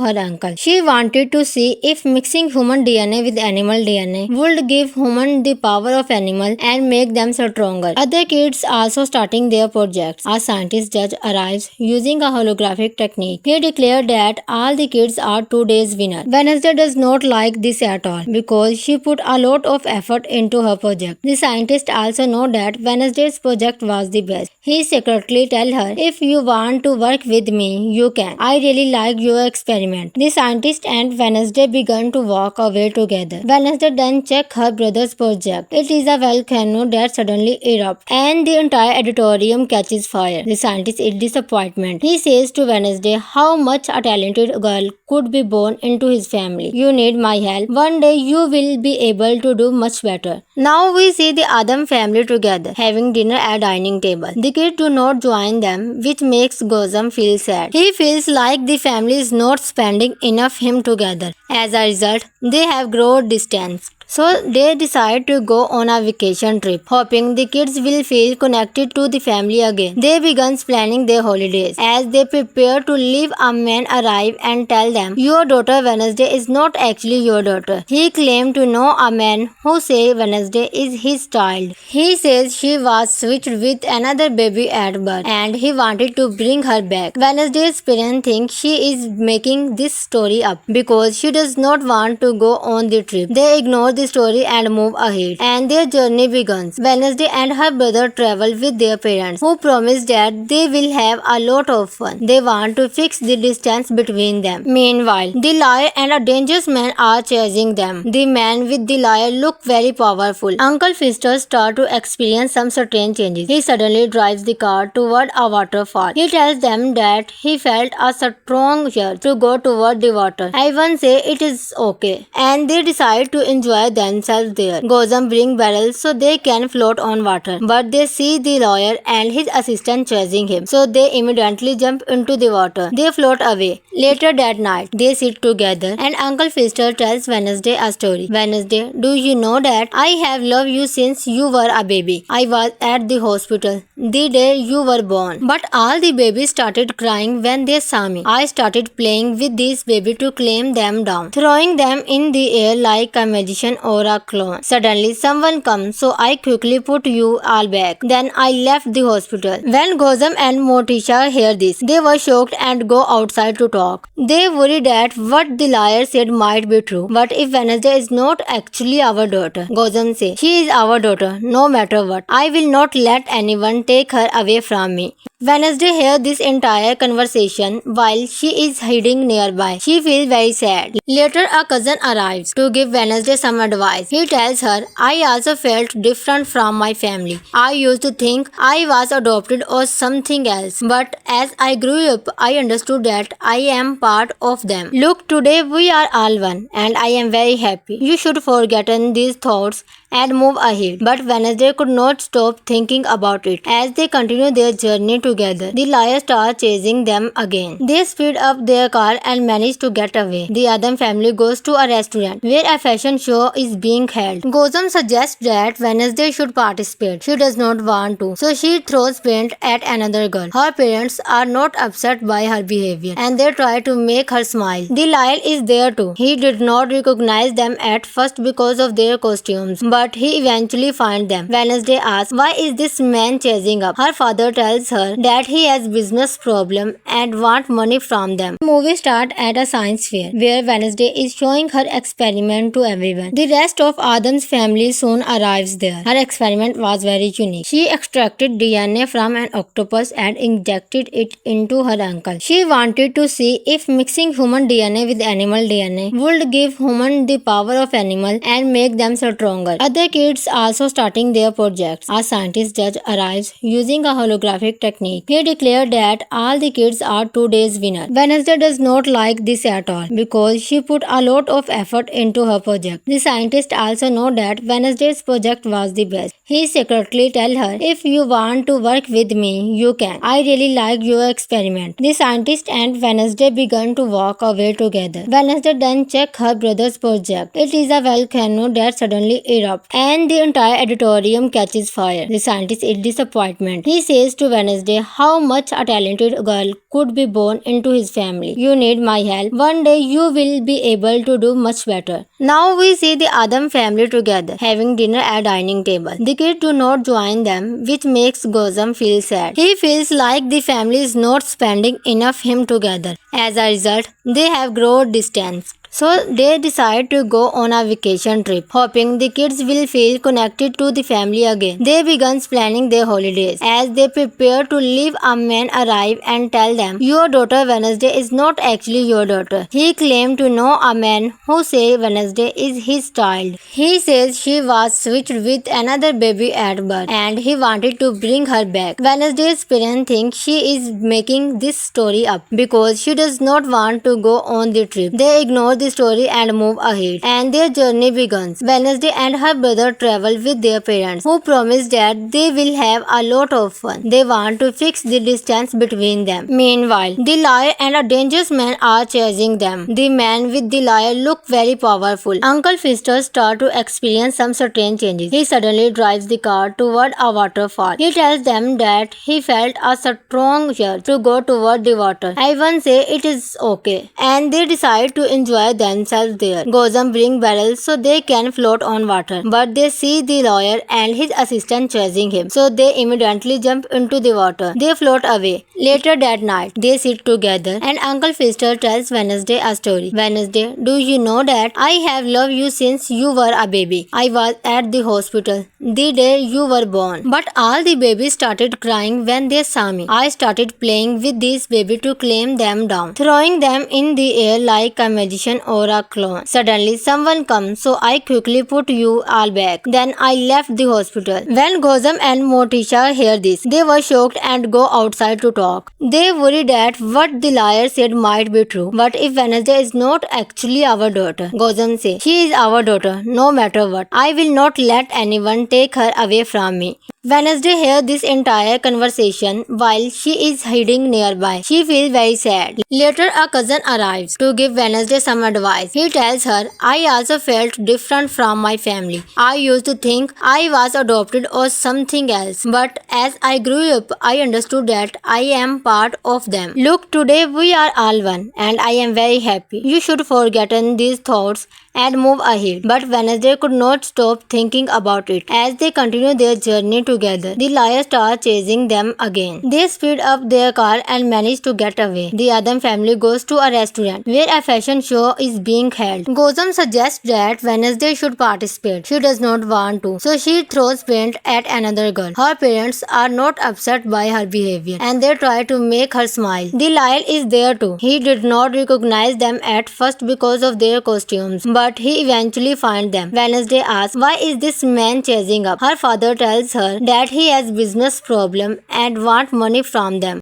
her uncle. She wanted to see if mixing human DNA with animal DNA would give humans the power of animal and make them stronger. Other kids also starting their projects. A scientist judge arrives using a holographic technique. He declared that all the kids are today's winner. Wednesday does not like this at all because she put a lot of effort into her project. The scientist also know that Wednesday's project was the best. He secretly tell her, if you want to work with me, you can. I really like your experiment. The scientist and Wednesday began to walk away together. Wednesday then check her brother's project. It is a volcano that suddenly erupts and the entire auditorium catches fire. The scientist is disappointed. He says to Wednesday how much a talented girl could be born into his family. You need my help. One day you will be able to do much better. Now we see the Adam family together, having dinner at dining table. The kids do not join them, which makes Gozam feel sad. He feels like the family is not spending enough time together. As a result, they have grown distant. So they decide to go on a vacation trip, hoping the kids will feel connected to the family again. They begin planning their holidays. As they prepare to leave, a man arrives and tells them, your daughter Wednesday is not actually your daughter. He claimed to know a man who says Wednesday is his child. He says she was switched with another baby at birth and he wanted to bring her back. Wednesday's parents think she is making this story up because she does not want to go on the trip. They ignore the story and move ahead, and their journey begins. Wednesday and her brother travel with their parents, who promise that they will have a lot of fun. They want to fix the distance between them. Meanwhile, the liar and a dangerous man are chasing them. The man with the liar look very powerful. Uncle Fister starts to experience some strange changes. He suddenly drives the car toward a waterfall. He tells them that he felt a strong urge to go toward the water. Everyone say it is okay, and they decide to enjoy themselves there. Gozam bring barrels so they can float on water, but they see the lawyer and his assistant chasing him, so they immediately jump into the water. They float away. Later that night, they sit together and Uncle Fister tells Wednesday a story. Wednesday, do you know that I have loved you since you were a baby? I was at the hospital the day you were born, but all the babies started crying when they saw me. I started playing with these babies to calm them down, throwing them in the air like a magician or a clown. Suddenly someone comes, so I quickly put you all back. Then I left the hospital. When Gozam and Motisha hear this, they were shocked and go outside to talk. They worry that what the liar said might be true. But if Wednesday is not actually our daughter, Gozam says, she is our daughter no matter what. I will not let anyone take her away from me. Wednesday hears this entire conversation while she is hiding nearby. She feels very sad. Later, a cousin arrives to give Wednesday some advice. He tells her, I also felt different from my family. I used to think I was adopted or something else. But as I grew up, I understood that I am part of them. Look, today we are all one and I am very happy. You should forget these thoughts and move ahead. But Wednesday could not stop thinking about it. As they continue their journey together, the liar starts chasing them again. They speed up their car and manage to get away. The Adam family goes to a restaurant where a fashion show is being held. Gozam suggests that Wednesday should participate. She does not want to, so she throws paint at another girl. Her parents are not upset by her behavior and they try to make her smile. The liar is there too. He did not recognize them at first because of their costumes, but he eventually finds them. Wednesday asks, why is this man chasing up? Her father tells her that he has business problem and want money from them. The movie starts at a science fair where Wednesday is showing her experiment to everyone. The rest of Adam's family soon arrives there. Her experiment was very unique. She extracted DNA from an octopus and injected it into her uncle. She wanted to see if mixing human DNA with animal DNA would give humans the power of animal and make them stronger. Other kids also starting their projects. A scientist judge arrives using a holographic technique. technique. He declared that all the kids are today's winner. Wednesday does not like this at all because she put a lot of effort into her project. The scientists also know that Wednesday's project was the best. He secretly tell her, if you want to work with me, you can. I really like your experiment. The scientist and Wednesday began to walk away together. Wednesday then checked her brother's project. It is a volcano that suddenly erupts and the entire auditorium catches fire. The scientist is disappointed. He says to Wednesday how much a talented girl could be born into his family. You need my help. One day you will be able to do much better. Now we see the Adam family together, having dinner at dining table. The kids do not join them, which makes Gozam feel sad. He feels like the family is not spending enough time together. As a result, they have grown distant. So they decide to go on a vacation trip, hoping the kids will feel connected to the family again. They begin planning their holidays. As they prepare to leave, a man arrives and tells them, your daughter Wednesday is not actually your daughter. He claimed to know a man who says Wednesday is his child. He says she was switched with another baby at birth and he wanted to bring her back. Wednesday's parents think she is making this story up because she does not want to go on the trip. They ignore the story and move ahead, and their journey begins. Wednesday and her brother travel with their parents, who promise that they will have a lot of fun. They want to fix the distance between them. Meanwhile, the liar and a dangerous man are chasing them. The man with the liar look very powerful. Uncle Fister starts to experience some strange changes. He suddenly drives the car toward a waterfall. He tells them that he felt a strong urge to go toward the water. Everyone say it is okay, and they decide to enjoy themselves there. Gozam bring barrels so they can float on water, but they see the lawyer and his assistant chasing him, so they immediately jump into the water. They float away. Later that night, they sit together and Uncle Fister tells Wednesday a story. Wednesday, do you know that I have loved you since you were a baby? I was at the hospital the day you were born, but all the babies started crying when they saw me. I started playing with these babies to calm them down, throwing them in the air like a magician or a clone. Suddenly someone comes, so I quickly put you all back. Then I left the hospital. When Gozam and Morticia hear this, they were shocked and go outside to talk. They worry that what the liar said might be true. But if Wednesday is not actually our daughter, Gozam says, she is our daughter no matter what. I will not let anyone take her away from me. Wednesday hears this entire conversation while she is hiding nearby. She feels very sad. Later, a cousin arrives to give Wednesday some advice. He tells her, I also felt different from my family. I used to think I was adopted or something else. But as I grew up, I understood that I am part of them. Look, today we are all one and I am very happy. You should forget these thoughts and move ahead. But Wednesday could not stop thinking about it. As they continue their journey together, the liar starts chasing them again. They speed up their car and manage to get away. The Adam family goes to a restaurant where a fashion show is being held. Gozam suggests that Wednesday should participate. She does not want to, so she throws paint at another girl. Her parents are not upset by her behavior and they try to make her smile. The liar is there too. He did not recognize them at first because of their costumes, but he eventually finds them. Wednesday asks, why is this man chasing up? Her father tells her that he has business problem and wants money from them.